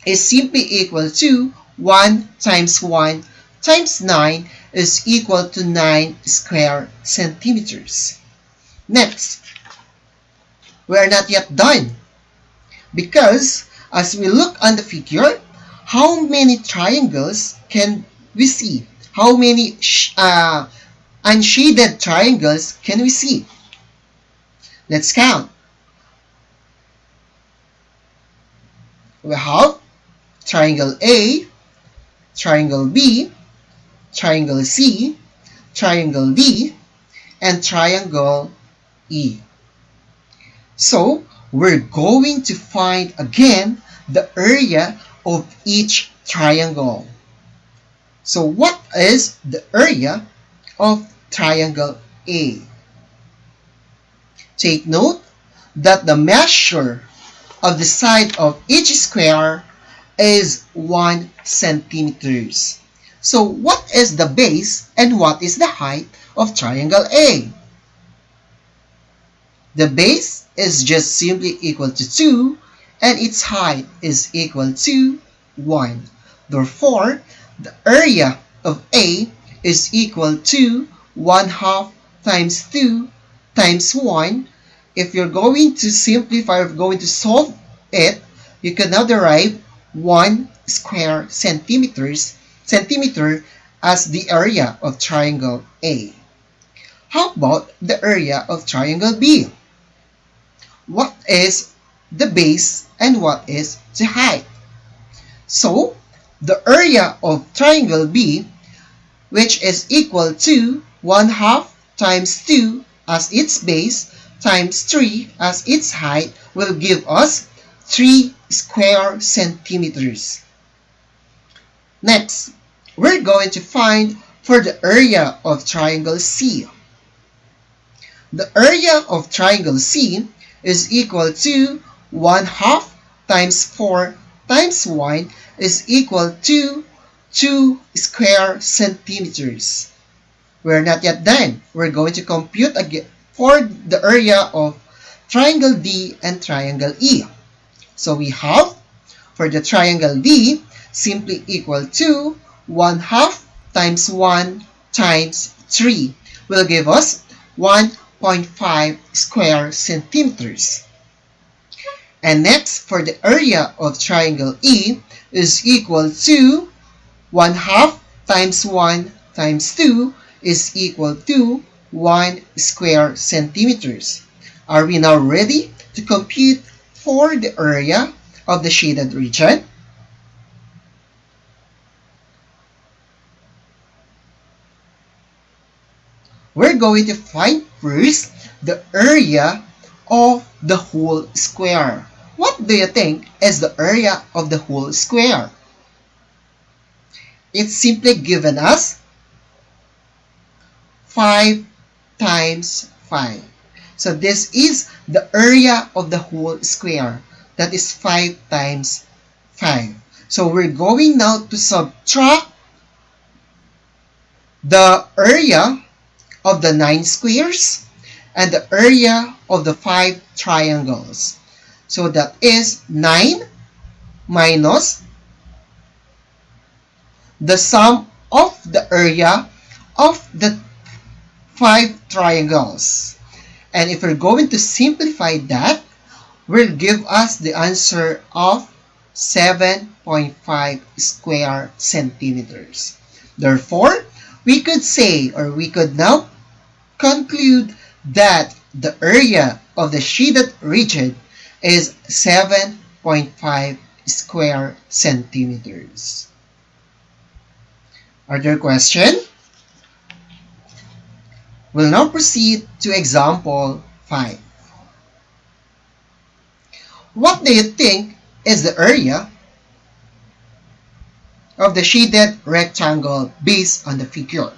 is simply equal to 1 times 1 times 9 is equal to 9 square centimeters. Next, we are not yet done, because as we look on the figure, how many triangles can we see? How many unshaded triangles can we see? Let's count. We have triangle A, triangle B, triangle C, triangle D, and triangle E. So we're going to find again the area of each triangle. So what is the area of triangle A? Take note that the measure of the side of each square is 1 centimeters. So what is the base and what is the height of triangle A? The base is just simply equal to 2 and its height is equal to 1. Therefore, the area of A is equal to 1/2 times 2 times 1. If you're going to simplify, if you're going to solve it, you can now derive 1 square centimeter as the area of triangle A. How about the area of triangle B? What is the base and what is the height? So, the area of triangle B, which is equal to 1/2 times 2 as its base times 3 as its height, will give us 3 square centimeters. Next, we're going to find for the area of triangle C. The area of triangle C is equal to 1/2 times 4 times 1 is equal to 2 square centimeters. We're not yet done. We're going to compute again for the area of triangle D and triangle E. So we have for the triangle D simply equal to 1/2 times 1 times 3 will give us 1.5 square centimeters. And next, for the area of triangle E is equal to 1/2 times 1 times 2 is equal to 1 square centimeters. Are we now ready to compute for the area of the shaded region? We're going to find first the area of the whole square. What do you think is the area of the whole square? It's simply given us 5 times 5. So this is the area of the whole square. That is 5 times 5. So we're going now to subtract the area of the 9 squares and the area of the 5 triangles. So that is 9 minus the sum of the area of the 5 triangles. And if we're going to simplify that, will give us the answer of 7.5 square centimeters. Therefore, we could say, or we could now conclude that the area of the shaded region is 7.5 square centimeters. Are there questions? We'll now proceed to example 5. What do you think is the area of the shaded rectangle based on the figure?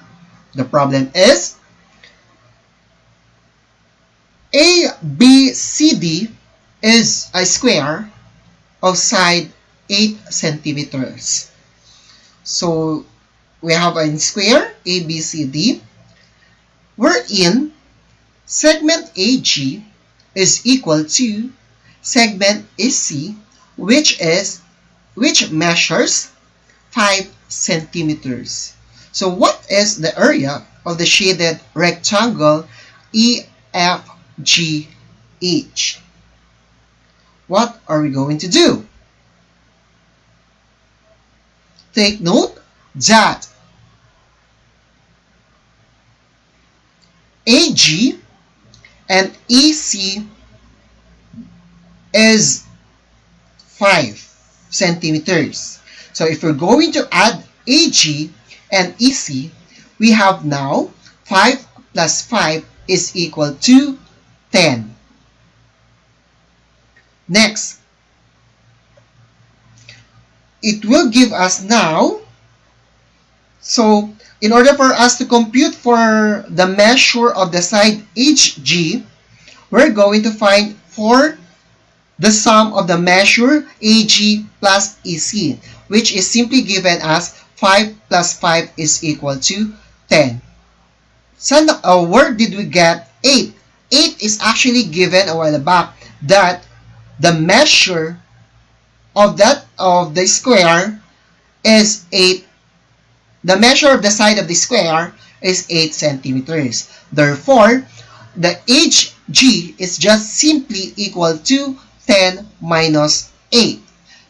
The problem is ABCD is a square of side 8 centimeters. So we have a square ABCD wherein segment AG is equal to segment AC, which measures 5 centimeters. So what is the area of the shaded rectangle EFGH? What are we going to do? Take note that AG and EC is 5 centimeters. So if we're going to add AG and EC, we have now 5 plus 5 is equal to 10. Next, it will give us now, so in order for us to compute for the measure of the side HG, we're going to find for the sum of the measure AG plus EC, which is simply given as 5 plus 5 is equal to 10. So where did we get 8? 8 is actually given a while back that the measure of the square is 8. The measure of the side of the square is 8 centimeters. Therefore, the HG is just simply equal to 10 minus 8.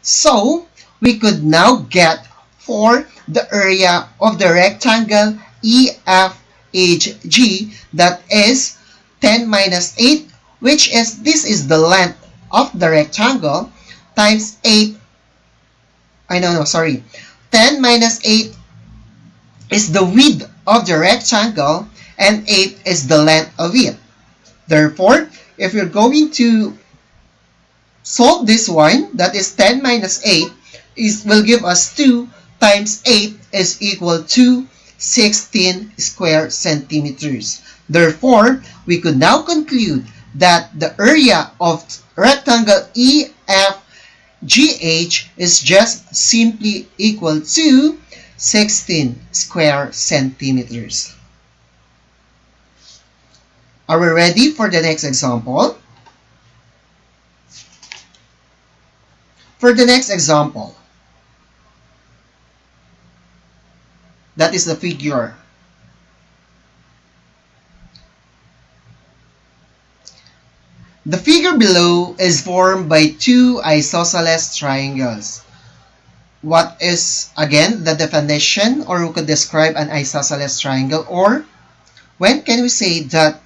So, we could now get for the area of the rectangle EFHG, that is 10 minus 8, which is, this is the length of the rectangle, times 8, 10 minus 8 is the width of the rectangle, and 8 is the length of it. Therefore, if you're going to solve this one, that is 10 minus 8, will give us 2 times 8 is equal to 16 square centimeters. Therefore, we could now conclude that the area of rectangle EFGH is just simply equal to 16 square centimeters. Are we ready for the next example? For the next example, that is the figure. The figure below is formed by two isosceles triangles. What is, again, the definition, or we could describe an isosceles triangle, or When can we say that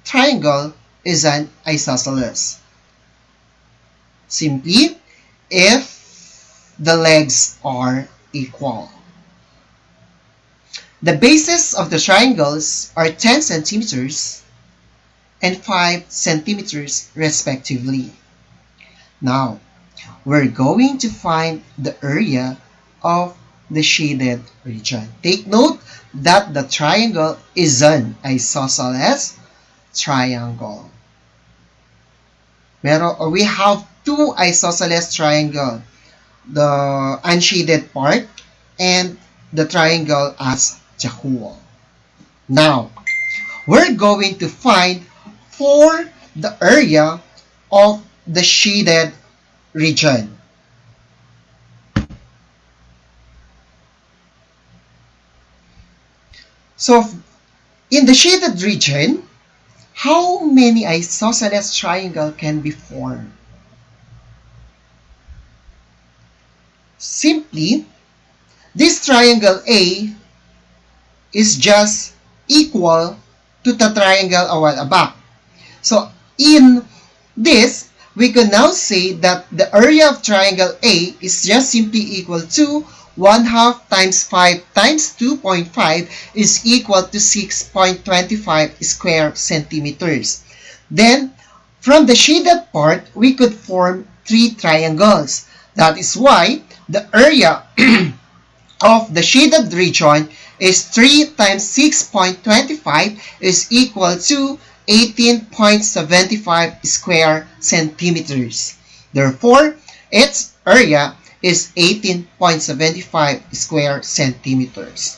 triangle is an isosceles? Simply, if the legs are equal. The bases of the triangles are 10 centimeters and 5 centimeters respectively. Now, we're going to find the area of the shaded region. Take note that the triangle is an isosceles triangle. We have two isosceles triangle, the unshaded part and the triangle as the whole. Now, we're going to find for the area of the shaded region. So, in the shaded region, how many isosceles triangle can be formed? Simply, this triangle A is just equal to the triangle a while back. So in this, we can now say that the area of triangle A is just simply equal to 1/2 times 5 times 2.5 is equal to 6.25 square centimeters. Then, from the shaded part, we could form 3 triangles. That is why the area of the shaded region is 3 times 6.25 is equal to 18.75 square centimeters. Therefore, its area is 18.75 square centimeters.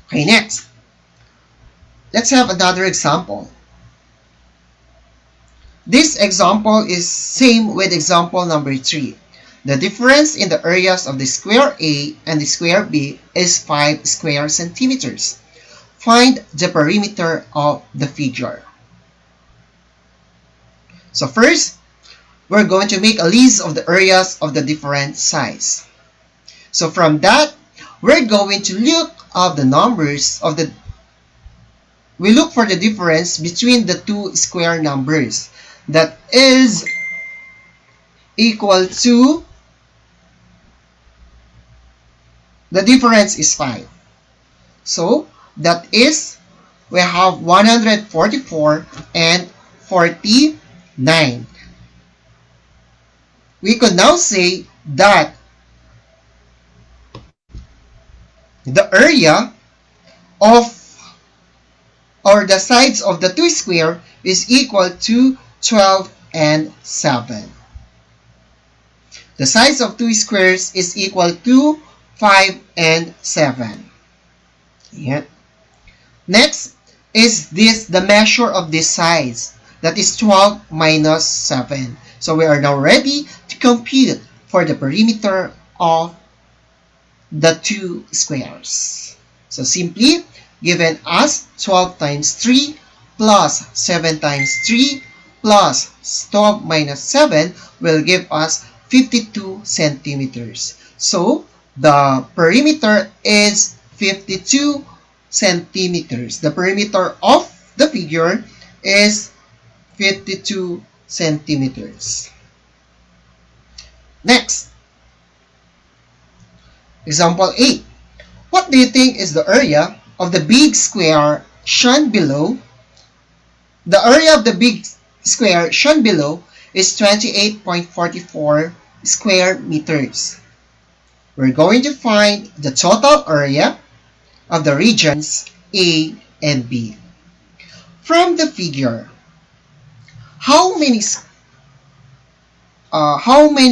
Okay, next. Let's have another example. This example is same with example number 3. The difference in the areas of the square A and the square B is 5 square centimeters. Find the perimeter of the figure. So first, we're going to make a list of the areas of the different sides. So from that, we're going to look at the numbers of the we look for the difference between the two square numbers that is equal to the difference is 5. So that is we have 144 and 49. We could now say that the area of or the sides of the two square is equal to 12 and 7. The size of two squares is equal to 5 and 7. Yeah. Next is this the measure of this size. That is 12 minus 7. So we are now ready to compute for the perimeter of the two squares. So simply, given us 12 times 3 plus 7 times 3 plus 12 minus 7 will give us 52 centimeters. So the perimeter is 52 centimeters. The perimeter of the figure is 52 centimeters. Next, example 8. What do you think is the area of the big square shown below? The area of the big square shown below is 28.44 square meters. We're going to find the total area of the regions A and B. From the figure, how many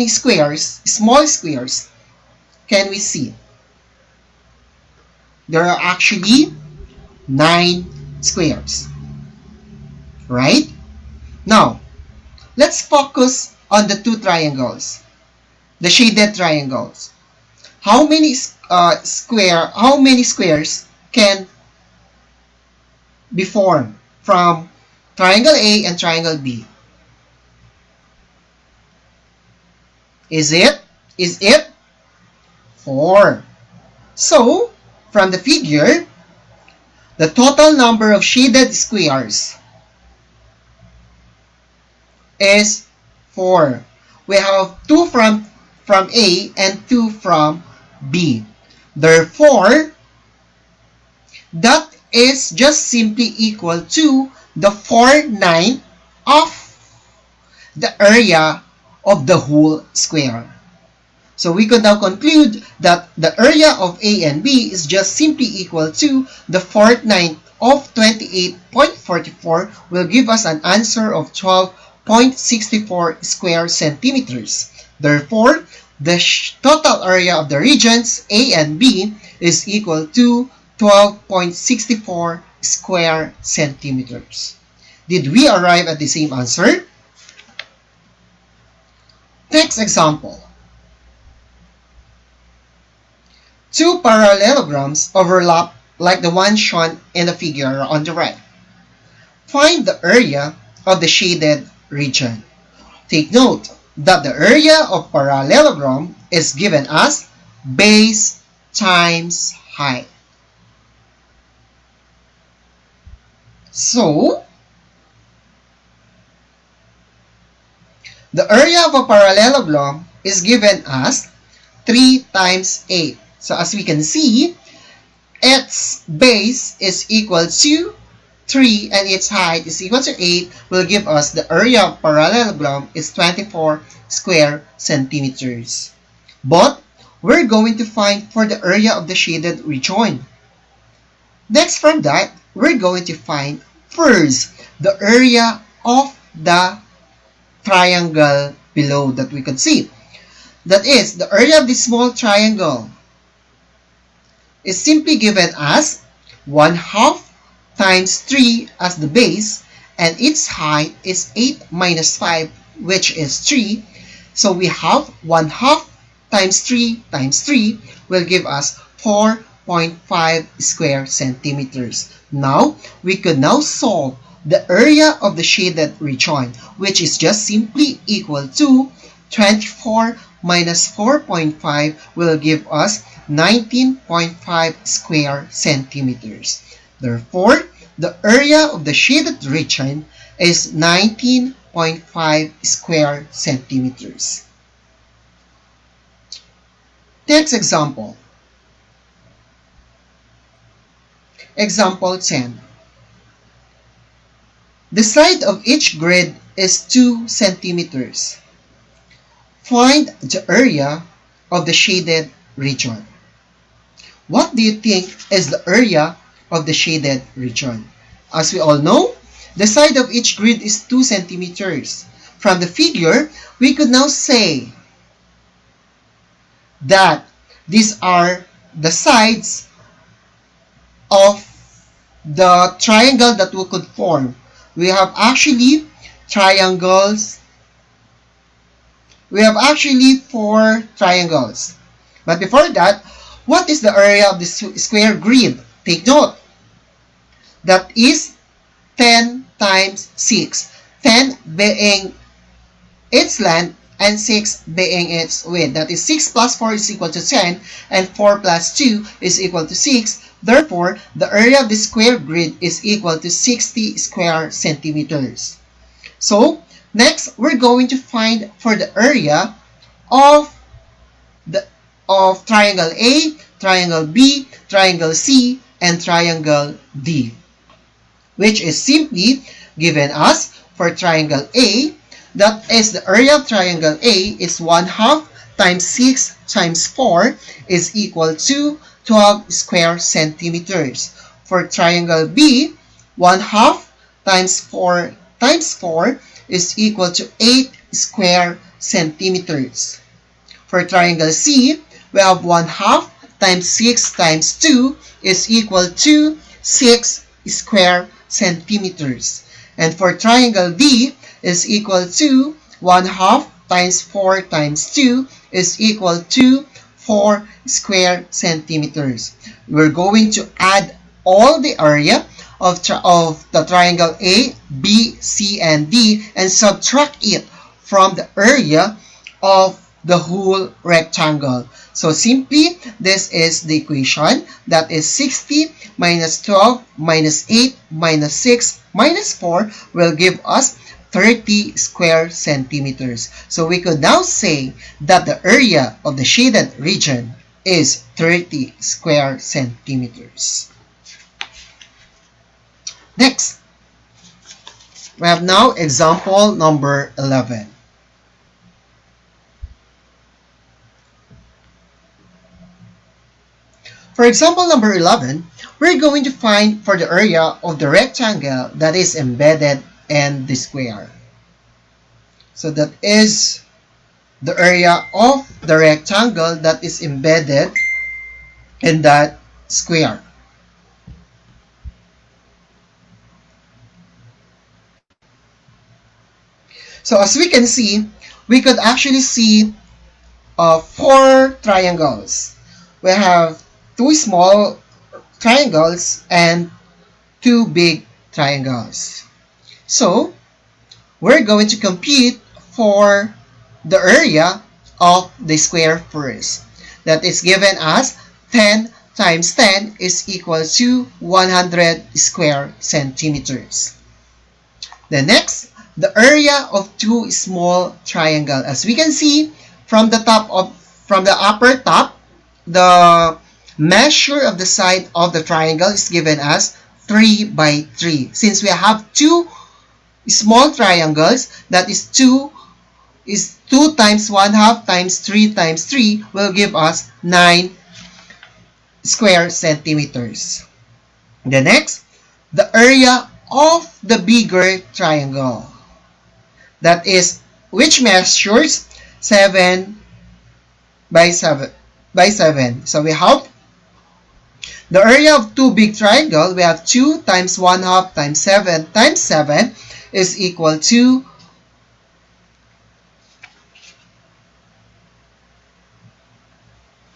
squares, small squares, can we see? There are actually 9 squares. Right? Now, let's focus on the two triangles, the shaded triangles. How many squares can be formed from triangle A and triangle B? Is it 4? So, from the figure, the total number of shaded squares is 4. We have 2 from A and 2 from B. Therefore, that is just simply equal to the 4/9 of the area of the whole square. So we could now conclude that the area of A and B is just simply equal to the 4/9 of 28.44, will give us an answer of 12.64 square centimeters. Therefore, the total area of the regions A and B is equal to 12.64 square centimeters. Did we arrive at the same answer? Next example. Two parallelograms overlap like the one shown in the figure on the right. Find the area of the shaded region. Take note that the area of parallelogram is given as base times height. So, the area of a parallelogram is given as 3 times 8. So as we can see, its base is equal to 3 and its height is equal to 8, will give us the area of parallelogram is 24 square centimeters. But we're going to find for the area of the shaded region. Next from that, we're going to find first the area of the triangle below that we could see. That is, the area of this small triangle is simply given as 1/2 times 3 as the base, and its height is 8 minus 5, which is 3. So we have 1/2 times 3 will give us 4.5 square centimeters. Now, we could now solve the area of the shaded region, which is just simply equal to 24 minus 4.5 will give us 19.5 square centimeters. Therefore, the area of the shaded region is 19.5 square centimeters. Next example. Example 10. The side of each grid is 2 centimeters. Find the area of the shaded region. What do you think is the area of the shaded region? As we all know, the side of each grid is 2 centimeters. From the figure, we could now say that these are the sides of the triangle that we could form. We have actually triangles. We have actually 4 triangles. But before that, what is the area of the square grid? Take note. That is 10 times 6. 10 being its length and 6 being its width. That is 6 plus 4 is equal to 10 and 4 plus 2 is equal to 6. Therefore, the area of the square grid is equal to 60 square centimeters. So, next, we're going to find for the area of triangle A, triangle B, triangle C, and triangle D, which is simply given us for triangle A. That is, the area of triangle A is 1/2 times 6 times 4 is equal to 12 square centimeters. For triangle B, 1/2 times 4 times 4 is equal to 8 square centimeters. For triangle C, we have 1/2 times 6 times 2 is equal to 6 square centimeters. And for triangle D is equal to 1/2 times 4 times 2 is equal to 4 square centimeters. We're going to add all the area of the triangle A, B, C, and D and subtract it from the area of the whole rectangle. So simply, this is the equation. That is 60 minus 12 minus 8 minus 6 minus 4 will give us 30 square centimeters. So we could now say that the area of the shaded region is 30 square centimeters. Next, we have now example number 11. For example number 11, we're going to find for the area of the rectangle that is embedded in the square. So that is the area of the rectangle that is embedded in that square. So as we can see, we could actually see 4 triangles. We have 2 small triangles and 2 big triangles. So we're going to compute for the area of the square first. That is given as 10 times 10 is equal to 100 square centimeters. The next, the area of 2 small triangles. As we can see, from the upper top, the measure of the side of the triangle is given as 3 by 3. Since we have 2 small triangles, that is 2 times 1/2 times 3 times 3 will give us 9 square centimeters. The next, the area of the bigger triangle, that is which measures 7 by 7. So we have the area of 2 big triangle. We have 2 times 1/2 times 7 is equal to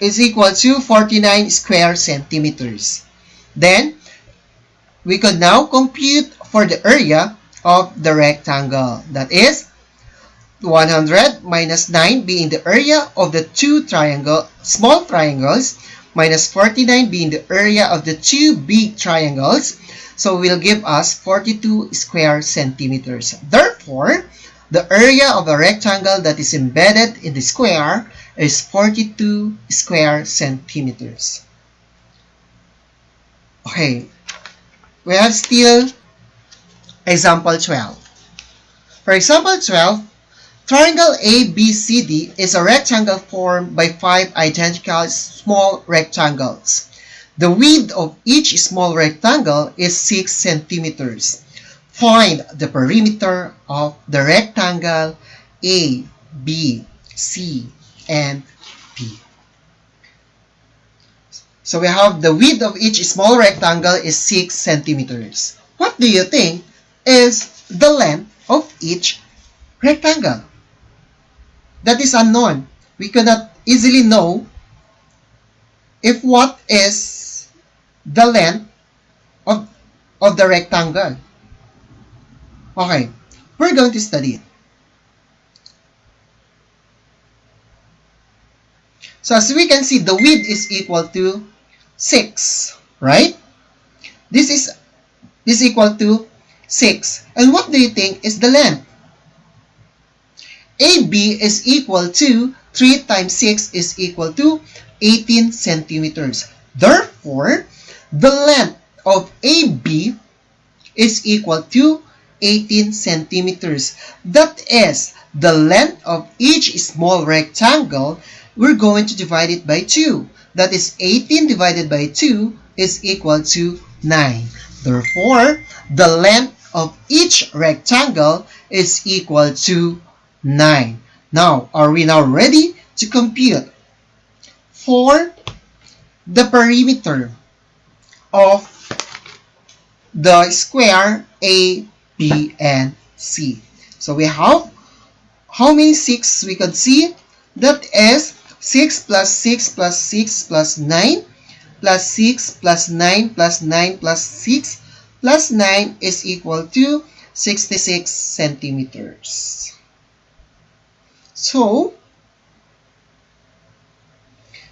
49 square centimeters. Then we could now compute for the area of the rectangle. That is 100 minus 9 being the area of the 2 small triangles minus 49 being the area of the 2 big triangles. So will give us 42 square centimeters. Therefore, the area of a rectangle that is embedded in the square is 42 square centimeters. Okay, we have still example 12. For example 12, triangle ABCD is a rectangle formed by 5 identical small rectangles. The width of each small rectangle is 6 centimeters. Find the perimeter of the rectangle A, B, C, and P. So we have the width of each small rectangle is 6 centimeters. What do you think is the length of each rectangle? That is unknown. We cannot easily know if what is the length of the rectangle. Okay, we're going to study it. So as we can see, the width is equal to 6, right? This is equal to 6. And what do you think is the length? AB is equal to 3 times 6 is equal to 18 centimeters. Therefore, the length of AB is equal to 18 centimeters. That is the length of each small rectangle. We're going to divide it by 2. That is 18 divided by 2 is equal to 9. Therefore, the length of each rectangle is equal to 9. Now, are we now ready to compute for the perimeter of the square A, B, and C? So we have how many 6 we could see? That is 6 plus 6 plus 6 plus 9 plus 6 plus 9 plus 9 plus 6 plus 9 is equal to 66 centimeters. So,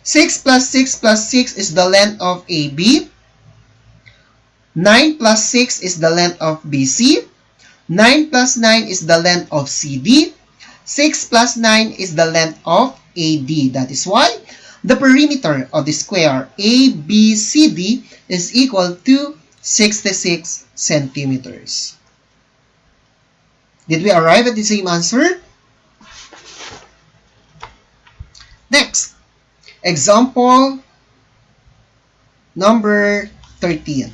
6 plus 6 plus 6 is the length of AB. 9 plus 6 is the length of BC. 9 plus 9 is the length of CD. 6 plus 9 is the length of AD. That is why the perimeter of the square ABCD is equal to 66 centimeters. Did we arrive at the same answer? Next, example number 13.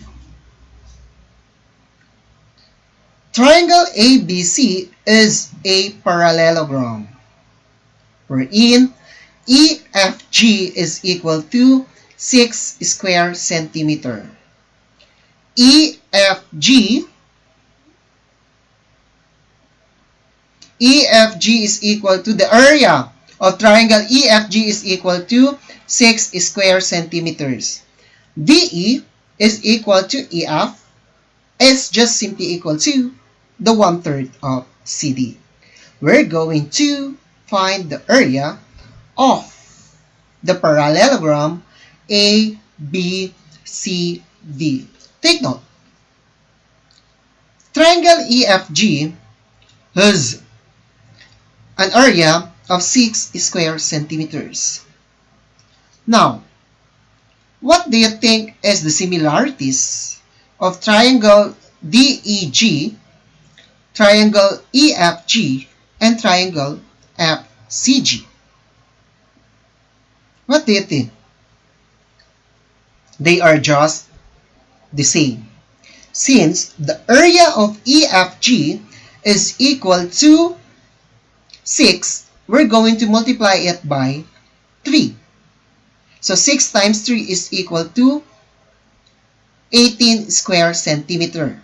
Triangle ABC is a parallelogram wherein EFG is equal to 6 square centimeter. EFG is equal to the area of triangle EFG is equal to 6 square centimeters. DE is equal to EF is just simply equal to the 1/3 of CD. We're going to find the area of the parallelogram ABCD. Take note. Triangle EFG has an area of 6 square centimeters. Now, what do you think is the similarities of triangle DEG, triangle EFG, and triangle FCG? What do you think? They are just the same. Since the area of EFG is equal to 6, we're going to multiply it by 3. So 6 times 3 is equal to 18 square centimeter.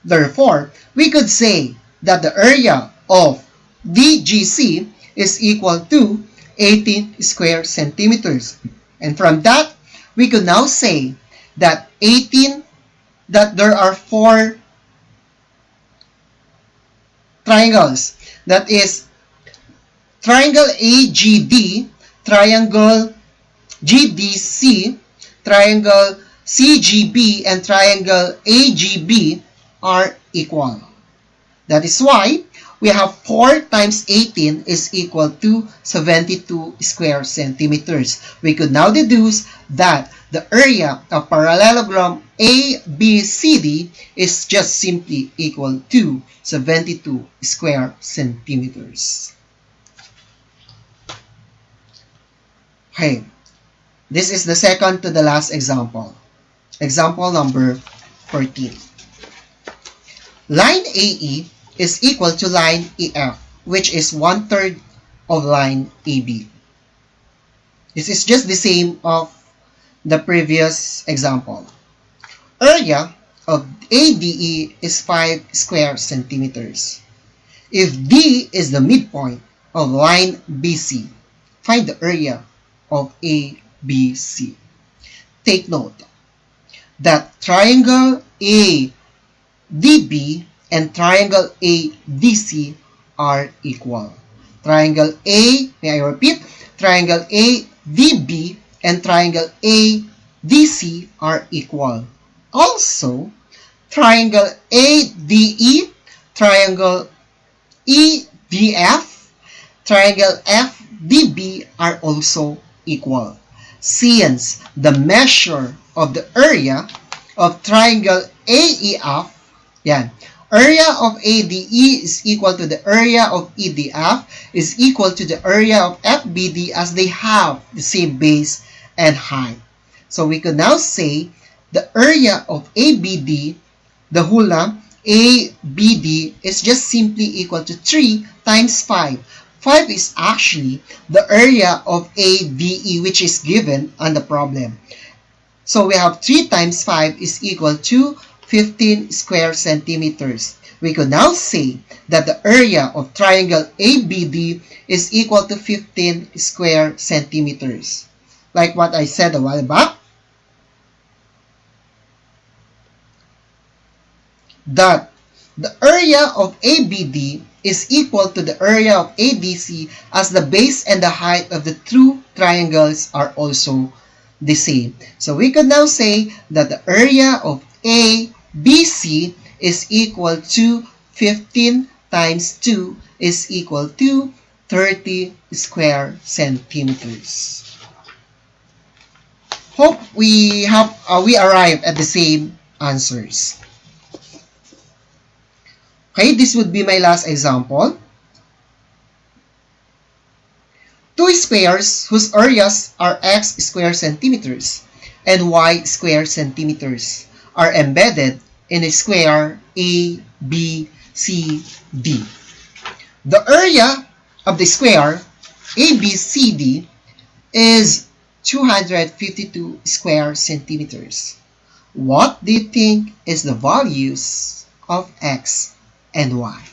Therefore, we could say that the area of DGC is equal to 18 square centimeters. And from that, we could now say that there are 4 triangles. That is triangle AGD, triangle GDC, triangle CGB, and triangle AGB are equal. That is why we have 4 times 18 is equal to 72 square centimeters. We could now deduce that the area of parallelogram ABCD is just simply equal to 72 square centimeters. Okay, this is the second to the last example. Example number 14. Line AE is equal to line EF, which is 1/3 of line AB. This is just the same of the previous example. Area of ADE is 5 square centimeters. If D is the midpoint of line BC, find the area of ABC. Take note that triangle ADB and triangle ADC are equal. Triangle A, may I repeat, triangle ADB and triangle ADC are equal. Also, triangle ADE, triangle EDF, triangle FDB are also equal. Since the measure of the area of triangle AEF, area of ADE is equal to the area of EDF is equal to the area of FBD, as they have the same base and height. So we could now say the area of ABD, the whole ABD, is just simply equal to 3 times 5. 5 is actually the area of ADE, which is given on the problem. So we have 3 times 5 is equal to 15 square centimeters. We could now say that the area of triangle ABD is equal to 15 square centimeters. Like what I said a while back, that the area of ABD is equal to the area of ADC, as the base and the height of the two triangles are also the same. So we could now say that the area of ABC is equal to 15 times 2 is equal to 30 square centimeters. Hope we arrive at the same answers. Okay, this would be my last example. Two squares whose areas are x square centimeters and y square centimeters are embedded in a square A, B, C, D. The area of the square ABCD is 252 square centimeters. What do you think is the values of x and y?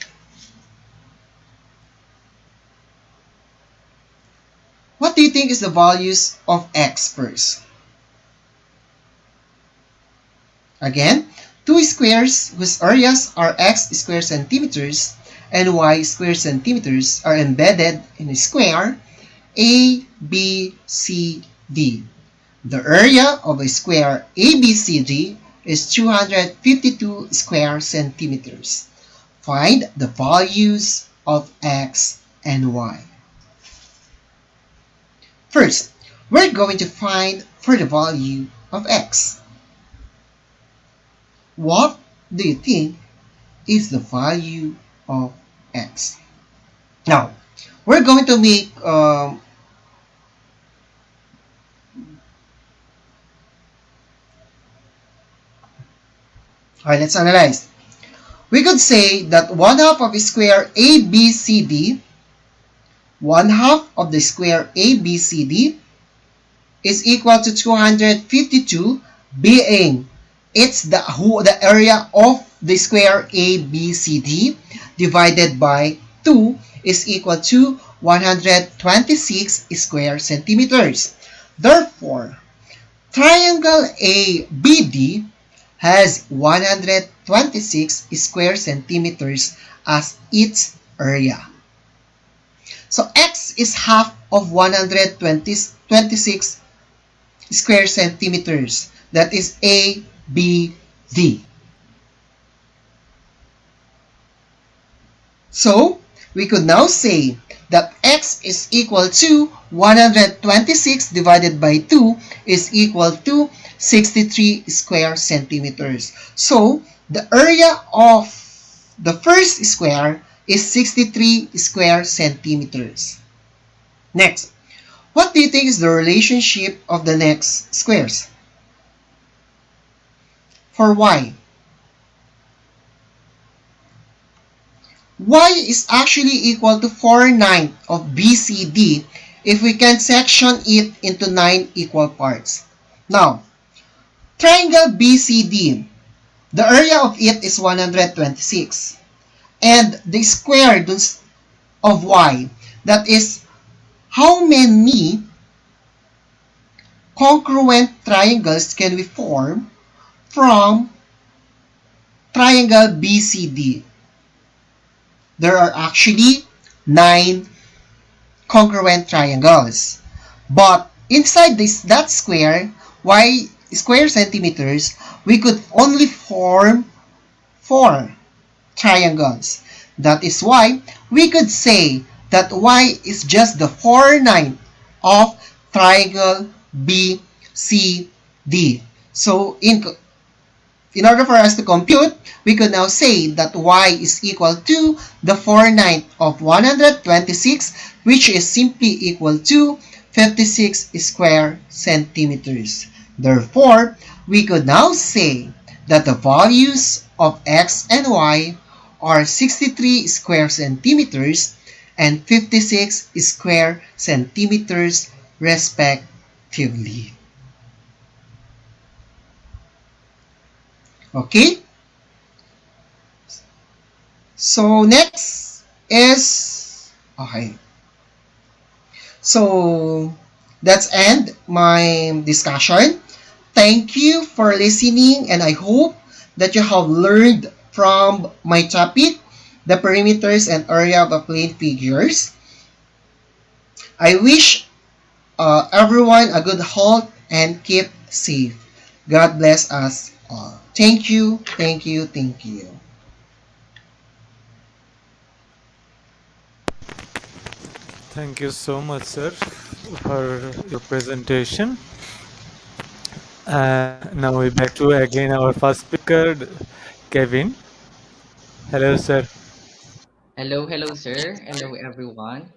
What do you think is the values of x first? Again, two squares whose areas are x square centimeters and y square centimeters are embedded in a square A, B, C, D. The area of a square ABCD is 252 square centimeters. Find the values of x and y. First, we're going to find for the value of x. What do you think is the value of x? Now, we're going to make alright, let's analyze. We could say that 1/2 of a square ABCD, 1/2 of the square ABCD is equal to 252, being it's the area of the square ABCD divided by 2 is equal to 126 square centimeters. Therefore, triangle ABD has 126 square centimeters as its area. So x is half of 126 square centimeters. That is ABD. So we could now say that x is equal to 126 divided by 2 is equal to 63 square centimeters. So the area of the first square is 63 square centimeters. Next, what do you think is the relationship of the next squares? For y, y is actually equal to 4/9 of BCD if we can section it into 9 equal parts. Now, triangle BCD, the area of it is 126. And the square of y, that is how many congruent triangles can we form from triangle BCD? There are actually 9 congruent triangles. But inside that square, y square centimeters, we could only form 4 triangles. That is why we could say that y is just the 4/9 of triangle BCD. So in order for us to compute, we could now say that y is equal to the 4/9 of 126, which is simply equal to 56 square centimeters. Therefore, we could now say that the values of x and y are 63 square centimeters and 56 square centimeters respectively. Okay? So next is, okay. So that's end my discussion. Thank you for listening, and I hope that you have learned from my topic, the perimeters and area of a plane figures. I wish everyone a good health and keep safe. God bless us all. Thank you, thank you, thank you. Thank you so much, sir, for your presentation. Now we back to again our first speaker, Kevin. Hello, sir. Hello, sir. Hello, everyone.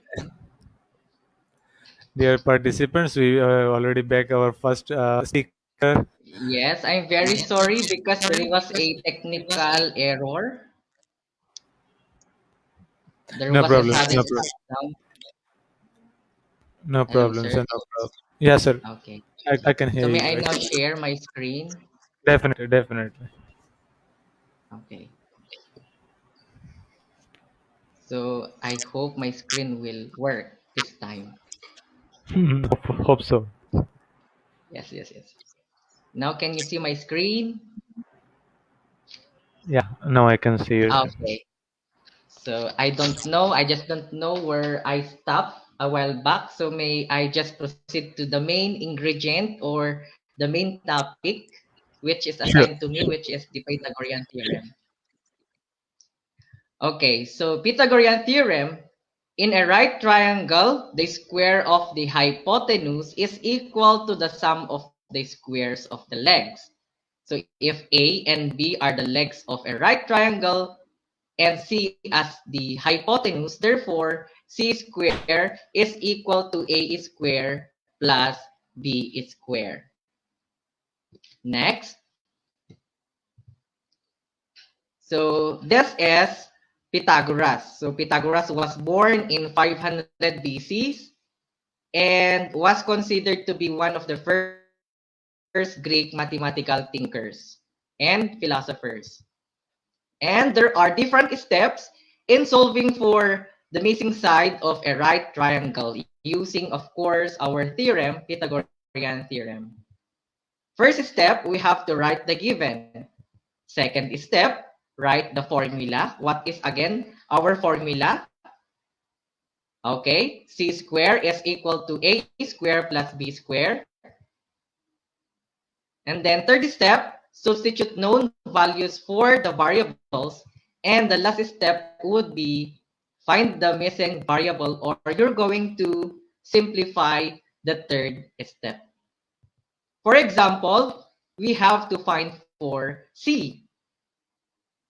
Dear participants, we already back our first speaker. Yes, I'm very sorry because there was a technical error. There No was a problem. sudden No problem. shutdown. No Hello, problem, sir. sir. No problem. Yes, sir. Okay. I can So hear may you. I now share my screen? Definitely, definitely. Okay. So I hope my screen will work this time. Hope so. Yes. Now can you see my screen? Yeah, now I can see you. Okay. So I don't know. I just don't know where I stopped a while back. So may I just proceed to the main ingredient or the main topic, which is Sure. assigned to me, which is the Pythagorean theorem. Okay, so Pythagorean theorem, in a right triangle, the square of the hypotenuse is equal to the sum of the squares of the legs. So if A and B are the legs of a right triangle and C as the hypotenuse, therefore C square is equal to A square plus B square. Next, so this is Pythagoras. So Pythagoras was born in 500 BC and was considered to be one of the first Greek mathematical thinkers and philosophers. And there are different steps in solving for the missing side of a right triangle using, of course, our theorem, Pythagorean theorem. First step, we have to write the given. Second step, write the formula. What is again our formula? Okay, c square is equal to a square plus b square. And then third step, substitute known values for the variables. And the last step would be find the missing variable, or you're going to simplify the third step. For example, we have to find for C.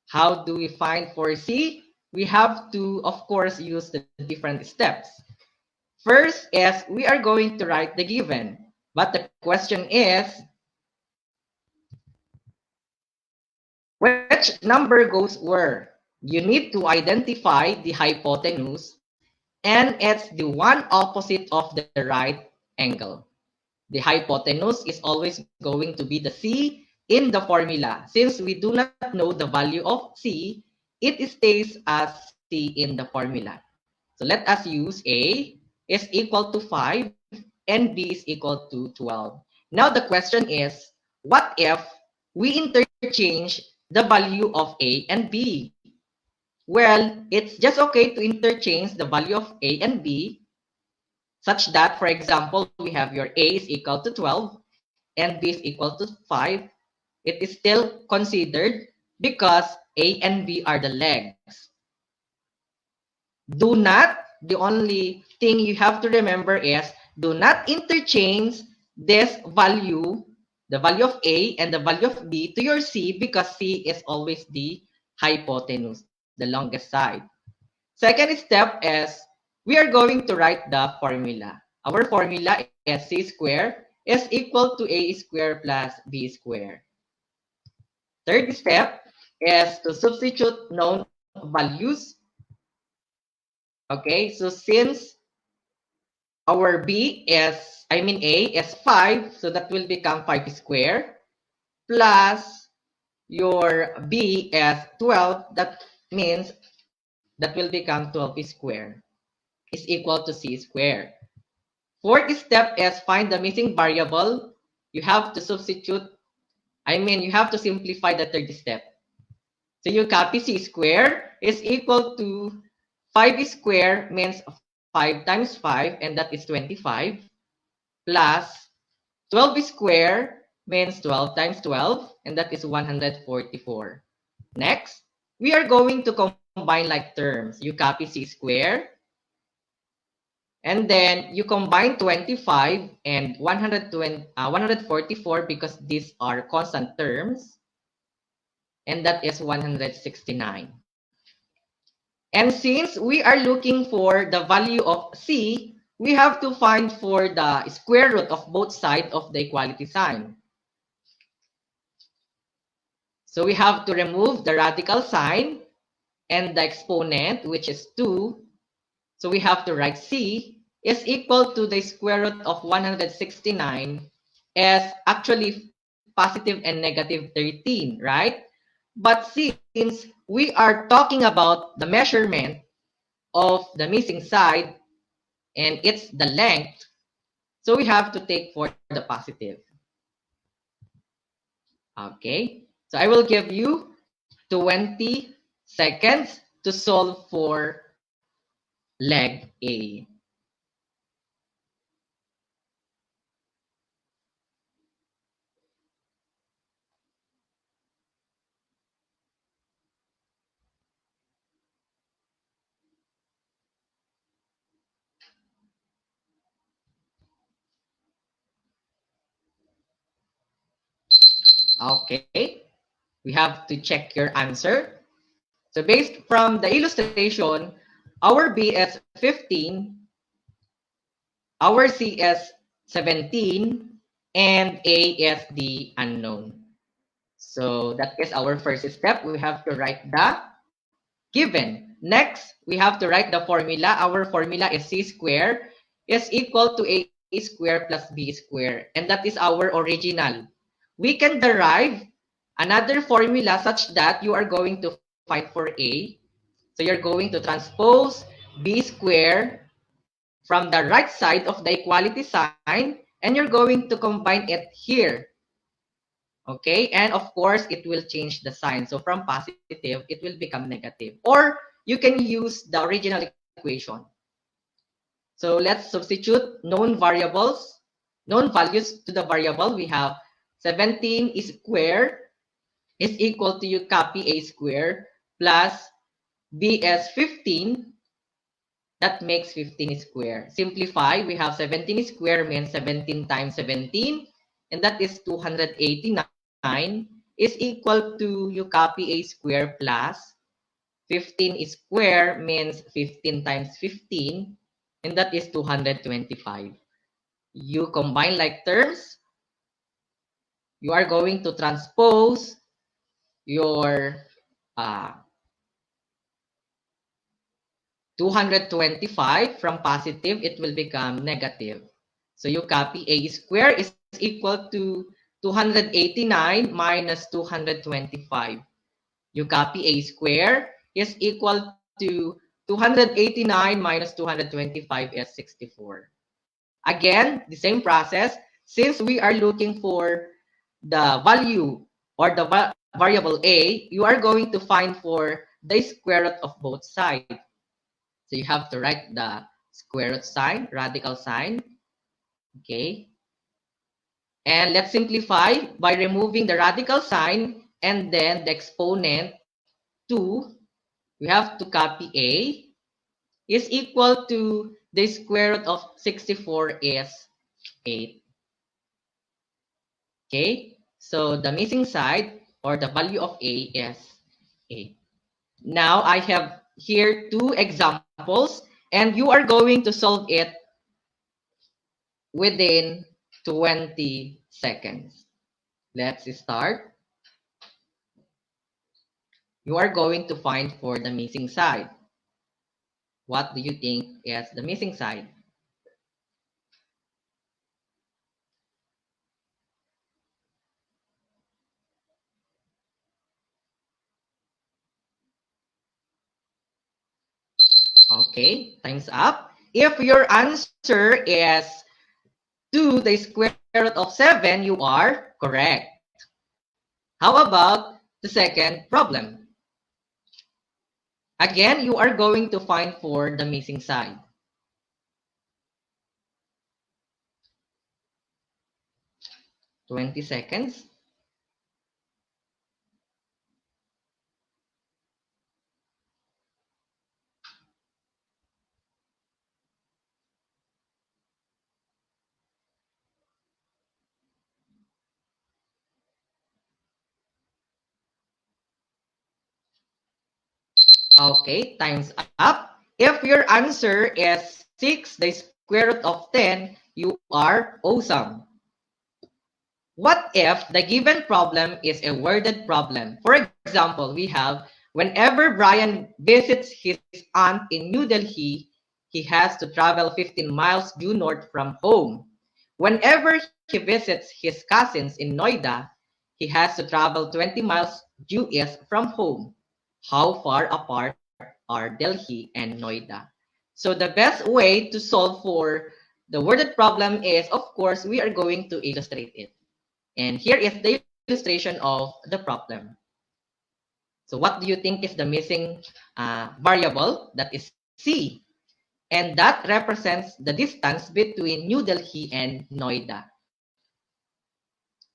How do we find for C? We have to, of course, use the different steps. First is we are going to write the given. But the question is, which number goes where? You need to identify the hypotenuse, and it's the one opposite of the right angle. The hypotenuse is always going to be the C in the formula. Since we do not know the value of C, it stays as C in the formula. So let us use A is equal to 5 and B is equal to 12. Now the question is, what if we interchange the value of A and B? Well, it's just okay to interchange the value of A and B such that, for example, we have your A is equal to 12 and B is equal to 5. It is still considered because A and B are the legs. Do not, the only thing you have to remember is, do not interchange this value, the value of A and the value of B to your C, because C is always the hypotenuse, the longest side. Second step is, we are going to write the formula. Our formula is C square is equal to A square plus B square. Third step is to substitute known values. Okay, so since our B is, A is 5, so that will become 5 square, plus your B is 12, that means that will become 12 square is equal to C square. Fourth step is find the missing variable. You have to substitute, you have to simplify the third step. So you copy c square is equal to 5 square means 5 times 5, and that is 25, plus 12 square means 12 times 12, and that is 144. Next, we are going to combine like terms. You copy c square, and then you combine 25 and 144 because these are constant terms, and that is 169. And since we are looking for the value of c, we have to find for the square root of both sides of the equality sign. So we have to remove the radical sign and the exponent, which is 2. So we have to write c is equal to the square root of 169 as actually positive and negative 13, right? But since we are talking about the measurement of the missing side and it's the length, so we have to take for the positive. Okay, so I will give you 20 seconds to solve for leg A. Okay, we have to check your answer. So based from the illustration, our B is 15, our C is 17, and A is the unknown. So that is our first step. We have to write the given. Next, we have to write the formula. Our formula is C squared is equal to A squared plus B squared. And that is our original. We can derive another formula such that you are going to find for A. So you're going to transpose B squared from the right side of the equality sign, and you're going to combine it here. Okay, and of course, it will change the sign. So from positive, it will become negative. Or you can use the original equation. So let's substitute known variables, known values to the variable. We have 17 squared is equal to you copy A squared plus B as 15. That makes 15 squared. Simplify, we have 17 squared means 17 times 17, and that is 289 is equal to you copy A squared plus 15 squared means 15 times 15, and that is 225. You combine like terms, you are going to transpose your 225 from positive, it will become negative. So you copy A squared is equal to 289 minus 225. You copy A squared is equal to 289 minus 225 is 64. Again, the same process. Since we are looking for the value or the variable A, you are going to find for the square root of both sides. So you have to write the square root sign, radical sign. Okay. And let's simplify by removing the radical sign and then the exponent 2. We have to copy A is equal to the square root of 64 is 8. Okay. So the missing side or the value of A is 8. Now I have here 2 examples, and you are going to solve it within 20 seconds. Let's start. You are going to find for the missing side. What do you think is the missing side? Okay, time's up. If your answer is 2 the square root of 7, you are correct. How about the second problem? Again, you are going to find for the missing side. $20. Okay, time's up. If your answer is 6, the square root of 10, you are awesome. What if the given problem is a worded problem? For example, we have, whenever Brian visits his aunt in New Delhi, he has to travel 15 miles due north from home. Whenever he visits his cousins in Noida, he has to travel 20 miles due east from home. How far apart are Delhi and Noida? So the best way to solve for the worded problem is, of course, we are going to illustrate it. And here is the illustration of the problem. So what do you think is the missing variable? That is C. And that represents the distance between New Delhi and Noida.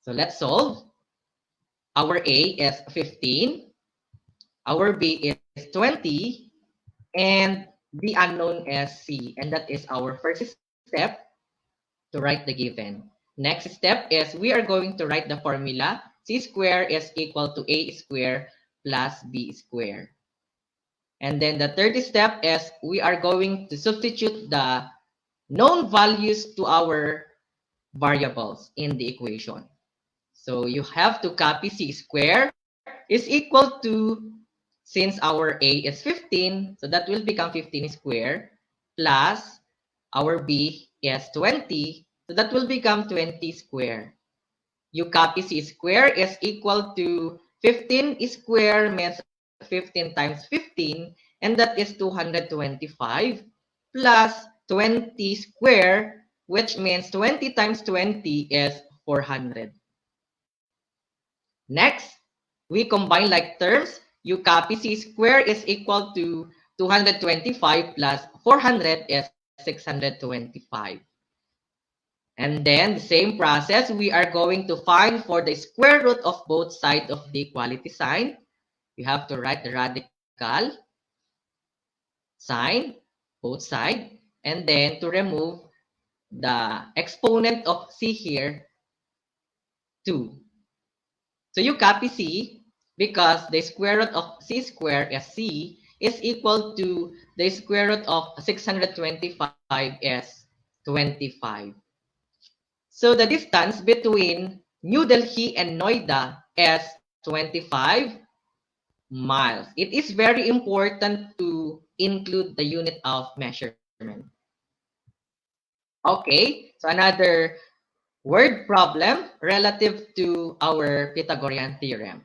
So let's solve. Our A is 15. Our B is 20. And the unknown is C. And that is our first step to write the given. Next step is we are going to write the formula. C squared is equal to A squared plus B squared. And then the third step is we are going to substitute the known values to our variables in the equation. So you have to copy C squared is equal to, since our A is 15, so that will become 15 squared plus our B is 20, so that will become 20 squared. You copy C squared is equal to 15 squared means 15 times 15, and that is 225 plus 20 squared, which means 20 times 20 is 400. Next, we combine like terms. You copy C squared is equal to 225 plus 400 is 625. And then the same process, we are going to find for the square root of both sides of the equality sign. You have to write the radical sign, both sides, and then to remove the exponent of C here, 2. So you copy C because the square root of C squared is C is equal to the square root of 625 is 25. So the distance between New Delhi and Noida is 25 miles. It is very important to include the unit of measurement. Okay, so another word problem relative to our Pythagorean theorem.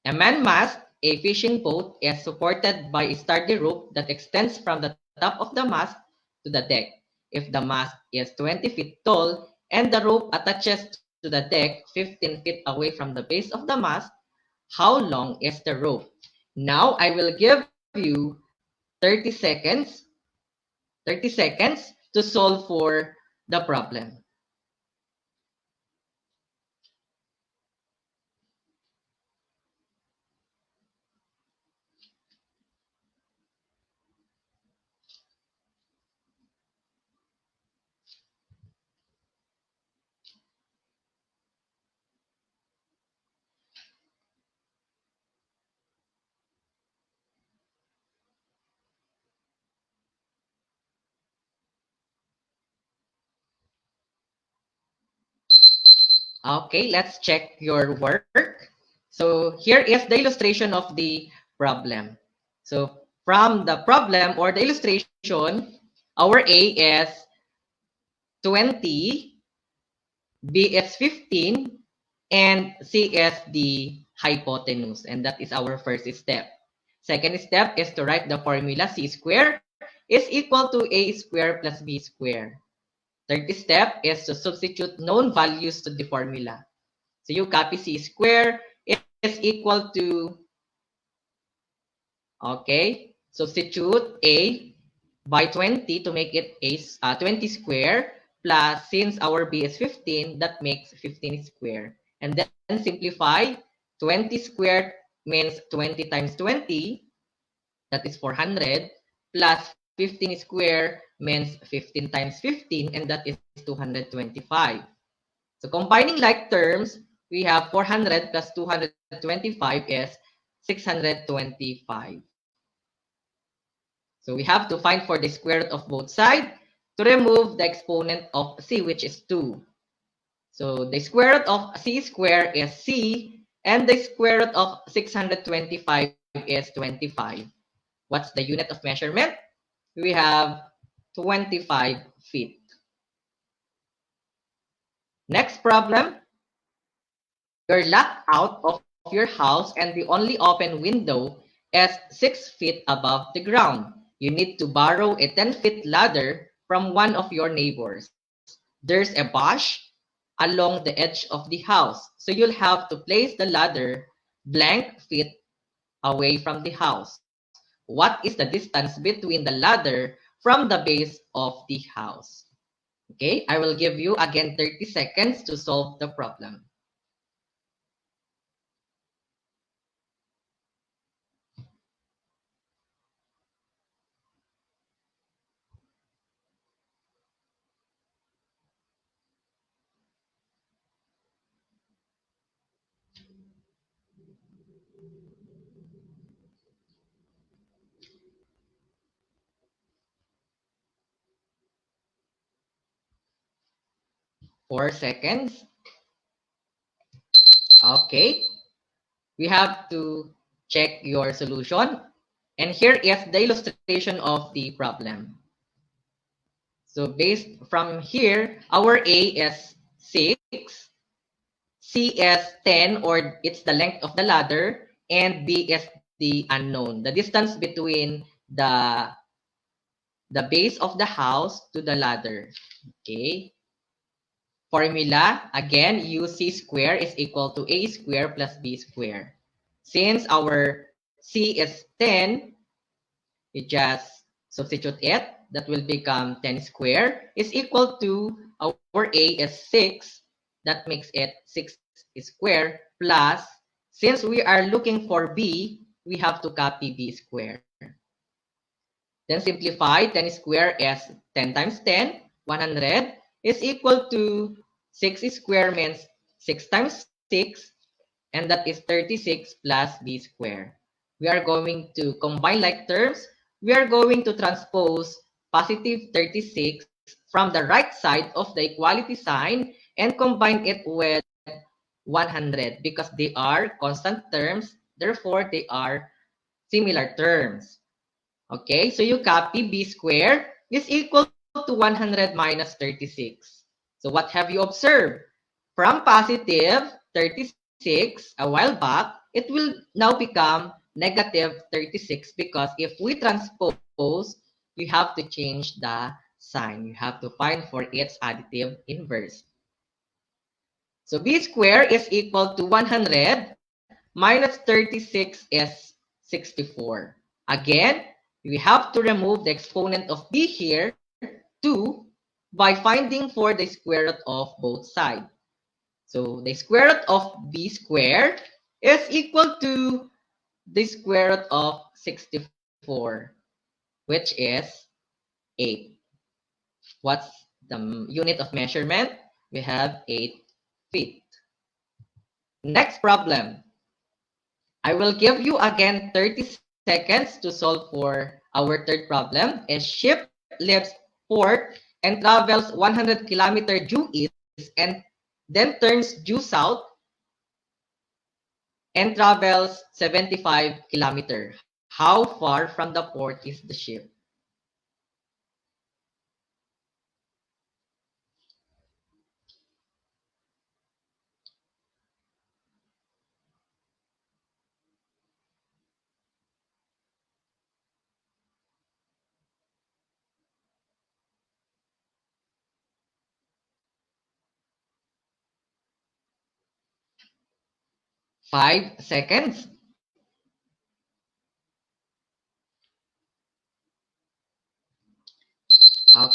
A man-mast, a fishing boat, is supported by a sturdy rope that extends from the top of the mast to the deck. If the mast is 20 feet tall and the rope attaches to the deck 15 feet away from the base of the mast, how long is the rope? Now I will give you 30 seconds to solve for the problem. Okay, let's check your work. So here is the illustration of the problem. So from the problem or the illustration, our A is 20, B is 15, and C is the hypotenuse. And that is our first step. Second step is to write the formula C squared is equal to A squared plus B squared. Third step is to substitute known values to the formula. So you copy C squared is equal to Okay, substitute A by 20 to make it a 20 square, plus since our B is 15, that makes 15 square. And then simplify. 20 squared means 20 times 20, that is 400, plus 15 square means 15 times 15, and that is 225. So combining like terms, we have 400 plus 225 is 625. So we have to find for the square root of both sides to remove the exponent of c, which is 2. So the square root of c squared is c, and the square root of 625 is 25. What's the unit of measurement? We have 25 feet. Next problem. You're locked out of your house and the only open window is 6 feet above the ground. You need to borrow a 10-foot ladder from one of your neighbors. There's a bush along the edge of the house, so you'll have to place the ladder blank feet away from the house. What is the distance between the ladder from the base of the house? Okay, I will give you again 30 seconds to solve the problem. Four seconds. Okay, we have to check your solution. And here is the illustration of the problem. So based from here, our A is 6, C is 10, or it's the length of the ladder, and B is the unknown, the distance between the base of the house to the ladder. Okay. Formula, again, UC square is equal to A square plus B square. Since our C is 10, we just substitute it. That will become 10 square is equal to our A is 6. That makes it 6 square plus, since we are looking for B, we have to copy B square. Then simplify. 10 square is 10 times 10, 100 is equal to 6 square means 6 times 6, and that is 36 plus b square. We are going to combine like terms. We are going to transpose positive 36 from the right side of the equality sign and combine it with 100 because they are constant terms. Therefore, they are similar terms. Okay, so you copy b squared is equal to 100 minus 36. So what have you observed? From positive 36 a while back, it will now become negative 36 because if we transpose, you have to change the sign. You have to find for its additive inverse. So b squared is equal to 100 minus 36 is 64. Again, we have to remove the exponent of b here, 2, by finding for the square root of both sides. So the square root of b squared is equal to the square root of 64, which is 8. What's the unit of measurement? We have 8 feet. Next problem. I will give you again 30 seconds to solve for our third problem. A ship leaves port and travels 100 kilometers due east and then turns due south and travels 75 kilometers. How far from the port is the ship? Five seconds.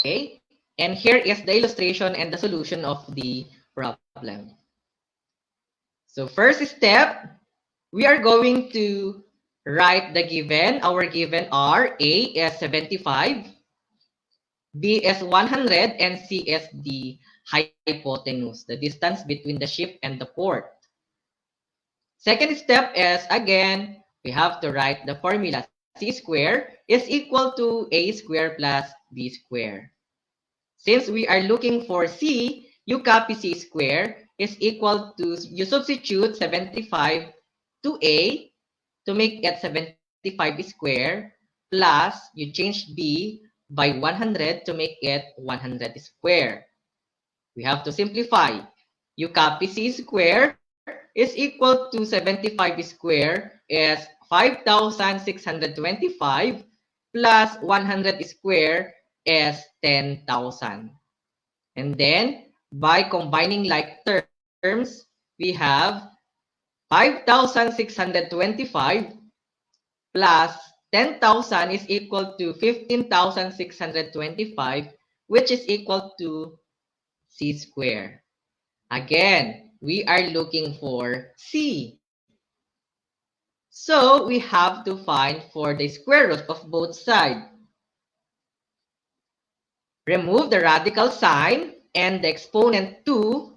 Okay, and here is the illustration and the solution of the problem. So first step, we are going to write the given. Our given are A is 75, B is 100, and C is the hypotenuse, the distance between the ship and the port. Second step is, again, we have to write the formula. C square is equal to A square plus B square. Since we are looking for C, you copy C square is equal to, you substitute 75 to A to make it 75 square, plus you change B by 100 to make it 100 square. We have to simplify. You copy C square is equal to 75 square is 5,625 plus 100 square is 10,000. And then by combining like terms, we have 5,625 plus 10,000 is equal to 15,625, which is equal to C square. Again, we are looking for C. So we have to find for the square root of both sides. Remove the radical sign and the exponent 2.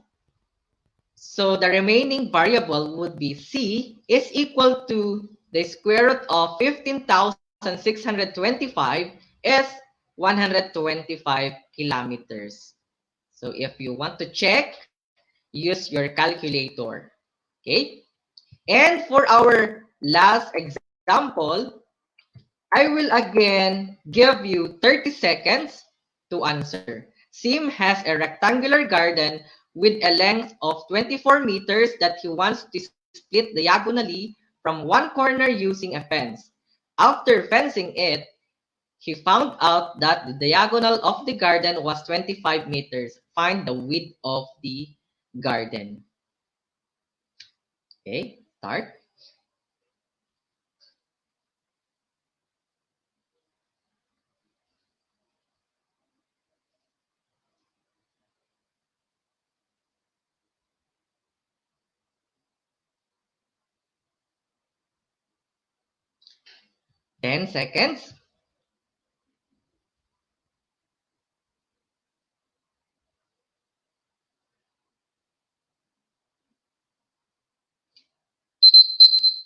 So the remaining variable would be C is equal to the square root of 15,625 is 125 kilometers. So if you want to check, use your calculator. Okay. And for our last example, I will again give you 30 seconds to answer. Sim has a rectangular garden with a length of 24 meters that he wants to split diagonally from one corner using a fence. After fencing it, he found out that the diagonal of the garden was 25 meters. Find the width of the garden. Okay, start. Ten seconds.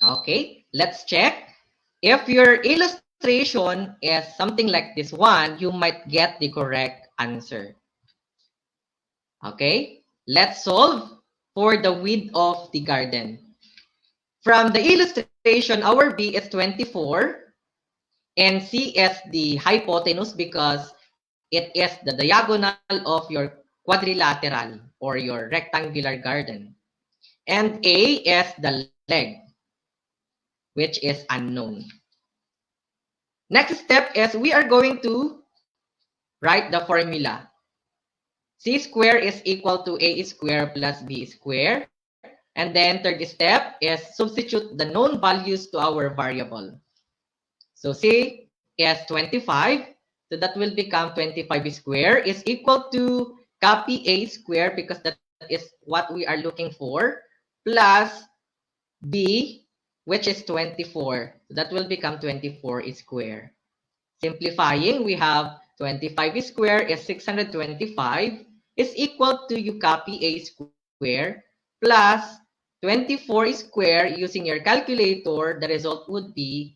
Okay, let's check. If your illustration is something like this one, you might get the correct answer. Okay, let's solve for the width of the garden. From the illustration, our B is 24 and C is the hypotenuse because it is the diagonal of your quadrilateral or your rectangular garden. And A is the leg, which is unknown. Next step is we are going to write the formula. C square is equal to A square plus B square. And then third step is substitute the known values to our variable. So C is 25. So that will become 25 square is equal to copy A square because that is what we are looking for, plus B, which is 24. So that will become 24 square. Simplifying, we have 25 square is 625 is equal to you copy A square plus 24 square using your calculator. The result would be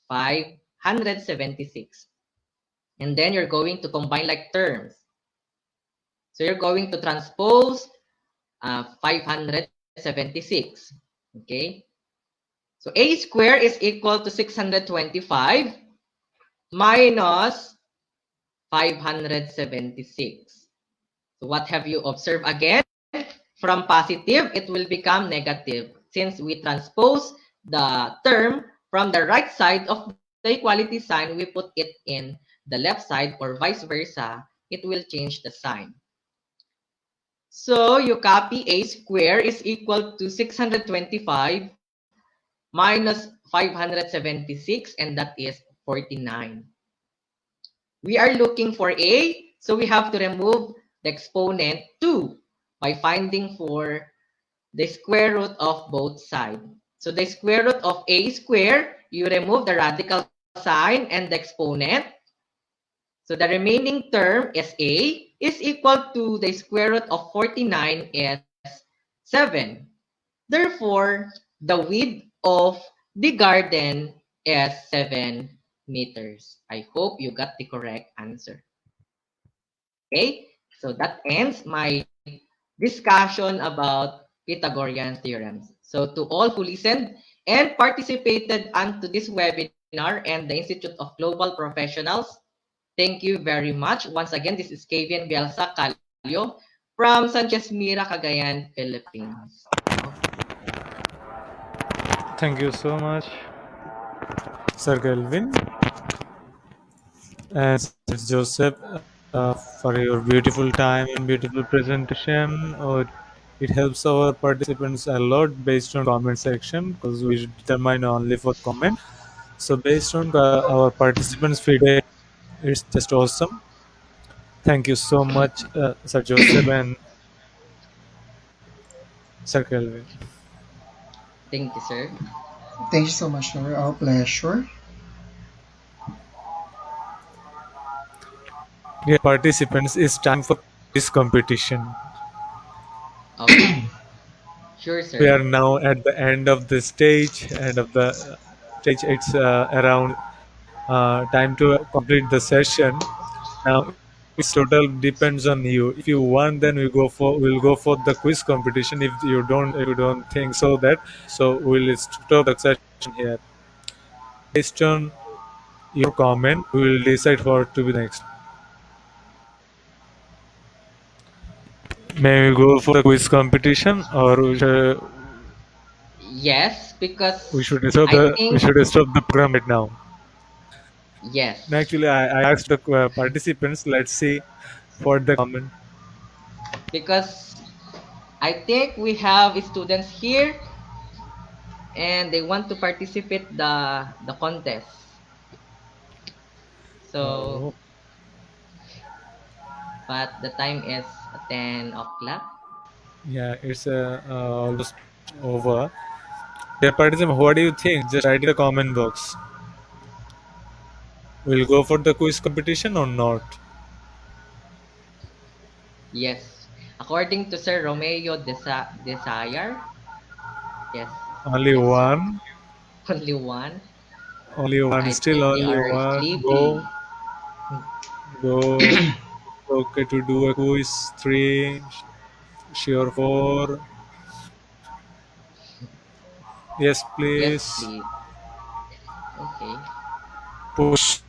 576. And then you're going to combine like terms. So you're going to transpose 576. Okay. So A square is equal to 625 minus 576. So what have you observed again? From positive, it will become negative. Since we transpose the term from the right side of the equality sign, we put it in the left side or vice versa, it will change the sign. So you copy A square is equal to 625 minus 576, and that is 49. We are looking for A, So we have to remove the exponent 2 by finding for the square root of both sides. So the square root of a squared, you remove the radical sign and the exponent. So the remaining term is a is equal to the square root of 49 is 7. Therefore, the width of the garden is 7 meters. I hope you got the correct answer. Okay, so that ends my discussion about Pythagorean theorems. So to all who listened and participated onto this webinar and the Institute of Global Professionals, thank you very much. Once again, this is Kevin Bielsa Calio from Sanchez Mira, Cagayan, Philippines. Thank you so much, Sir Kelvin and Sir Joseph, for your beautiful time and beautiful presentation. It helps our participants a lot based on comment section because we determine only for comment. So based on our participants' feedback, it's just awesome. Thank you so much, Sir Joseph and Sir Kelvin. Thank you, sir. Thank you so much, sir. Our pleasure. Dear participants, it's time for this competition. Okay. Sure, We sir. are now at the end of the stage. End of the stage. It's around time to complete the session. Now it's total depends on you. If you want, then we'll go for the quiz competition. If you don't think so we'll stop the session here. Based on your comment, we will decide what to be next. May we go for the quiz competition, or Yes, we because should stop I think the program right now? yes, Actually, I asked the participants. Let's see what the comment. because I think we have students here and they want to participate the contest. So, Oh, but the time is 10 o'clock. yeah, it's almost over. Dear participant, what do you think? Just write in the comment box. We'll go for the quiz competition or not? Yes, according to Sir Romeo Desire. Yes, Only yes, sir. one. Only one. Only one. I Still think they only are one. sleepy. Go. Okay, to do a quiz. Three. Sure, four. Yes, Yes, please. please. Okay. Push.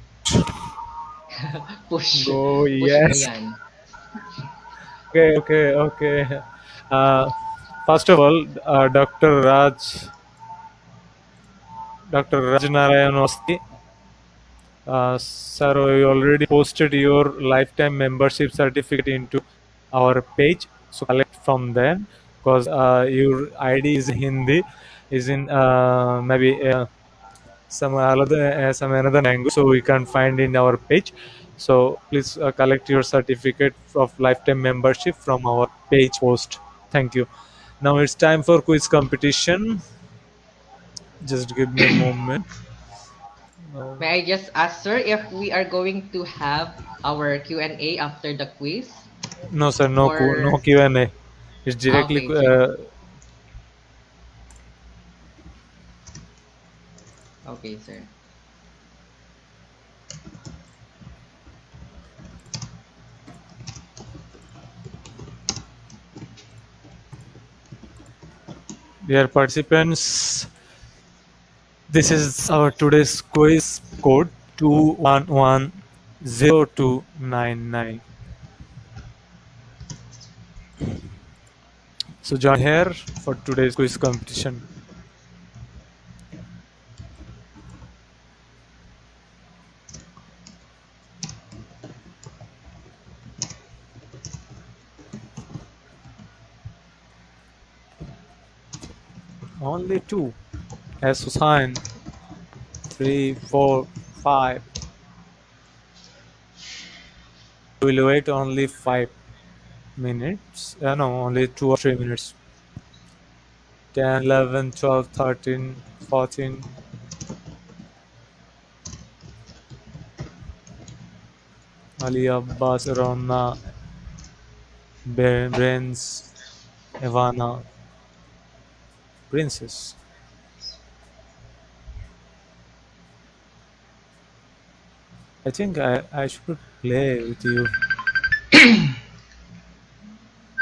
Push. Go. Push mo Yes. yan. Okay, okay, okay. Uh, First of all, Dr. Raj Narayan Osti, sir, you already posted your lifetime membership certificate into our page. So collect from them because your ID is Hindi, is in maybe some another language, so we can find in our page. So please collect your certificate of lifetime membership from our page post. Thank you. Now it's time for quiz competition. Just give me a moment. Uh, May I just ask, sir, if we are going to have our Q&A after the quiz? no, sir, no Or, Q&A. It's directly. okay, sir. Okay, sir. Dear participants, this is our today's quiz code 2110299. So join here for today's quiz competition. Only two. As Hussain. 3, 4, 5. We'll wait only 5 minutes. No, only 2 or 3 minutes. 10, 11, 12, 13, 14. Ali Abbas, Ronna, Brains, Ivana, Princess. I think I should play with you.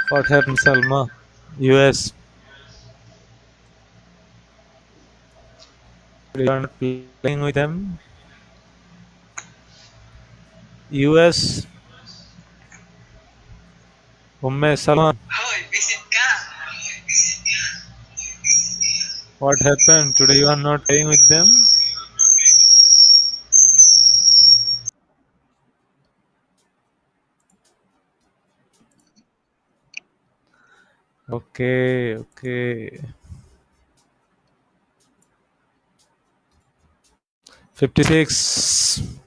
What happened, Salma? US. You're not playing with them? US. Umme Salma. Hoy, visit ka! What happened? Today you are not playing with them? Okay, okay. 56.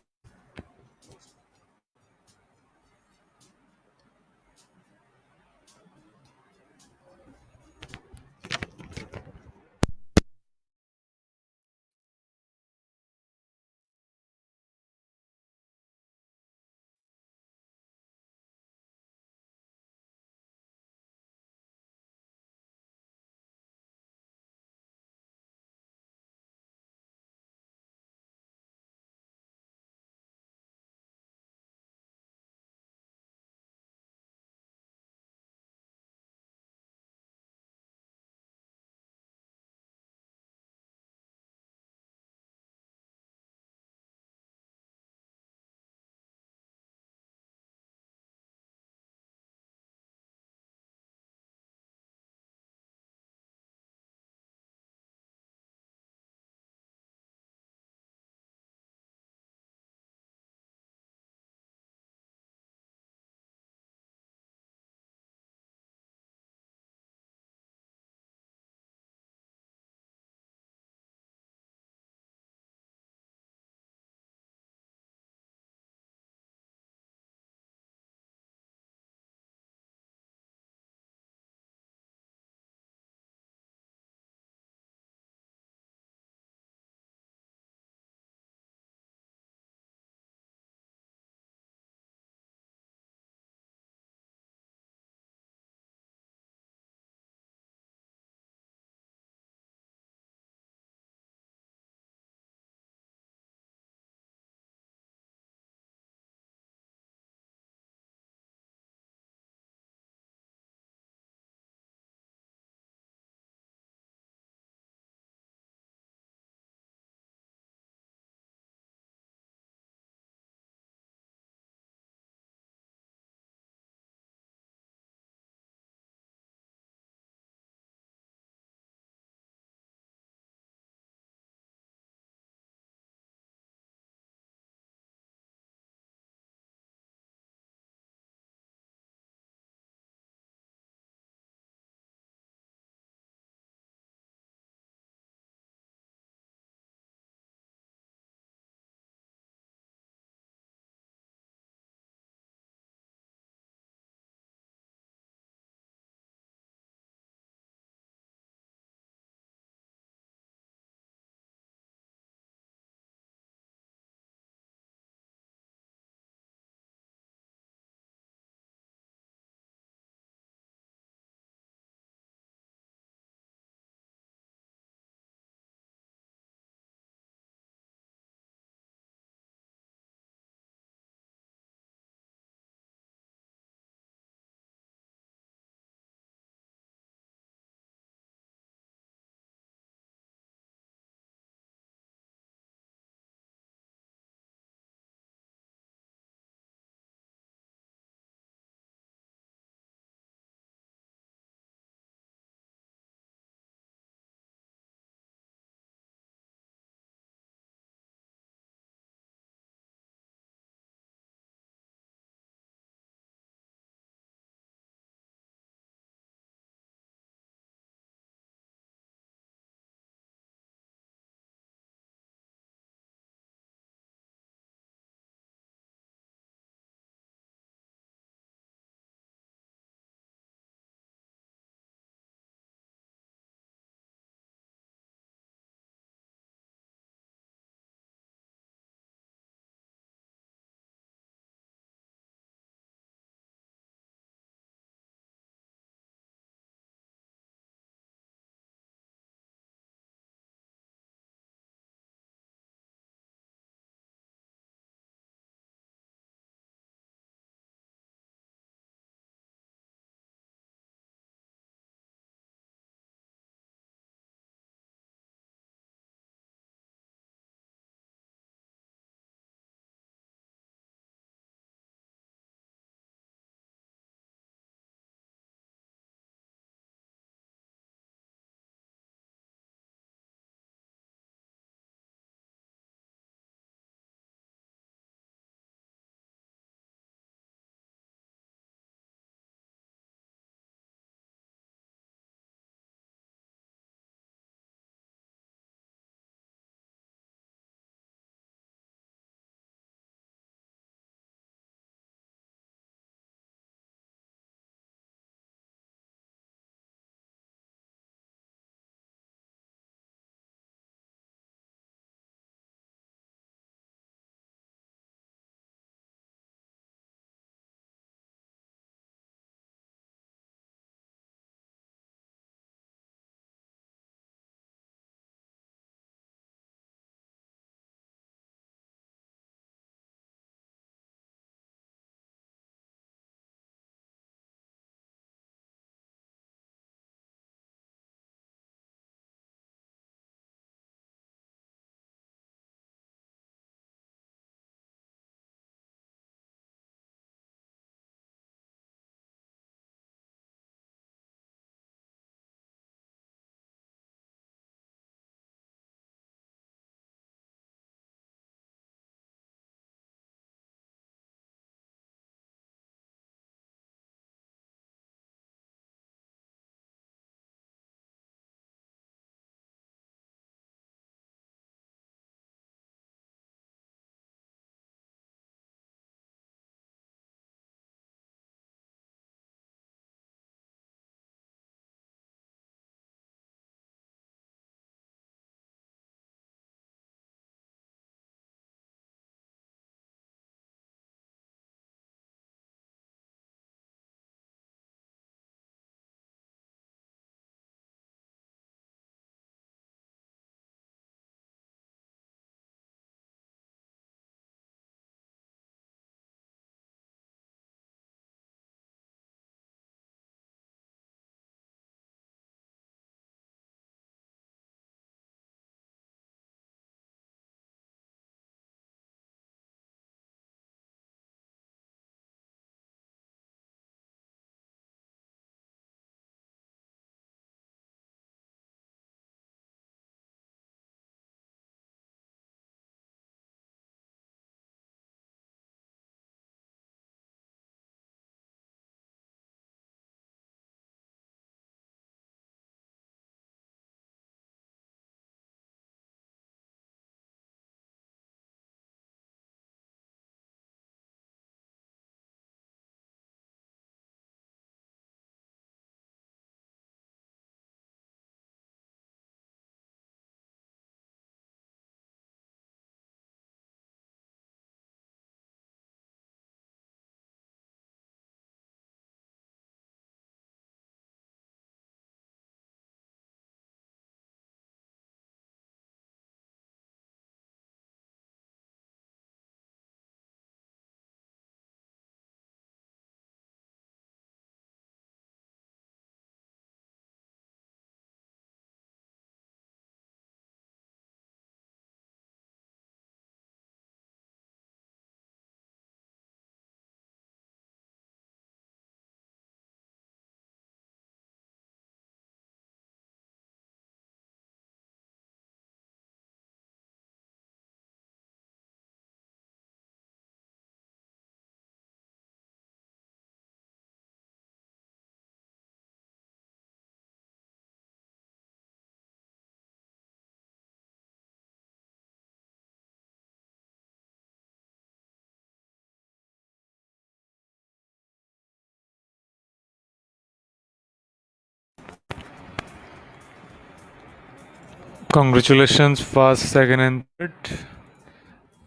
Congratulations, first, second, and third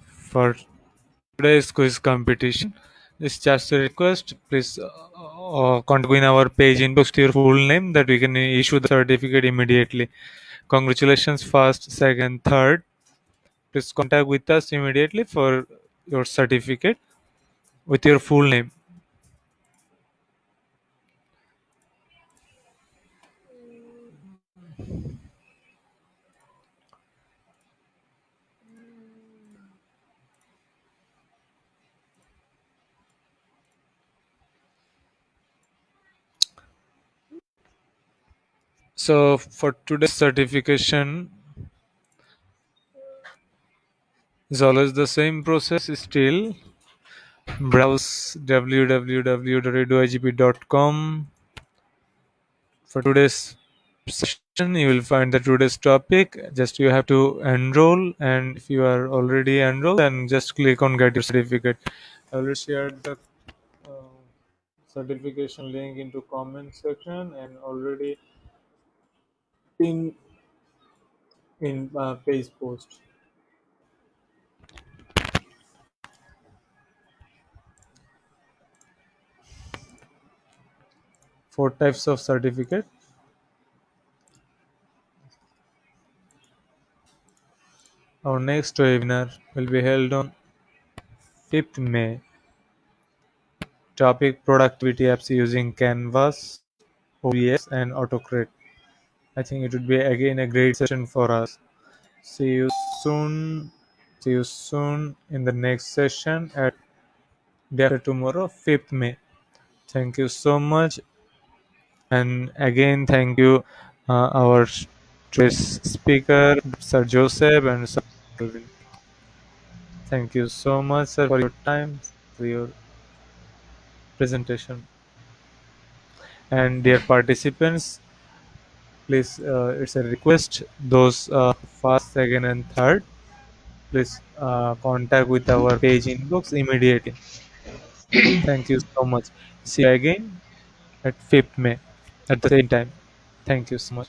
for today's quiz competition. It's just a request. Please contact in our page inbox to your full name that we can issue the certificate immediately. Congratulations, first, second, third. Please contact with us immediately for your certificate with your full name. So for today's certification is always the same process still. Browse www.radioigp.com. For today's session, you will find the today's topic. Just you have to enroll, and if you are already enrolled, then just click on get your certificate. I will share the certification link into comment section and already in page post. Four types of certificate. Our next webinar will be held on 5th May. Topic: productivity apps using Canvas, OBS, and AutoCAD. I think it would be again a great session for us. See you soon. See you soon in the next session at day after tomorrow, 5th May. Thank you so much. And again, thank you, our today's speaker, Sir Joseph and Sir Kelvin. Thank you so much, sir, for your time, for your presentation. And dear participants, please, it's a request. Those first, second, and third, please contact with our page inbox immediately. Thank you so much. See you again at 5th May at the same time. Thank you so much.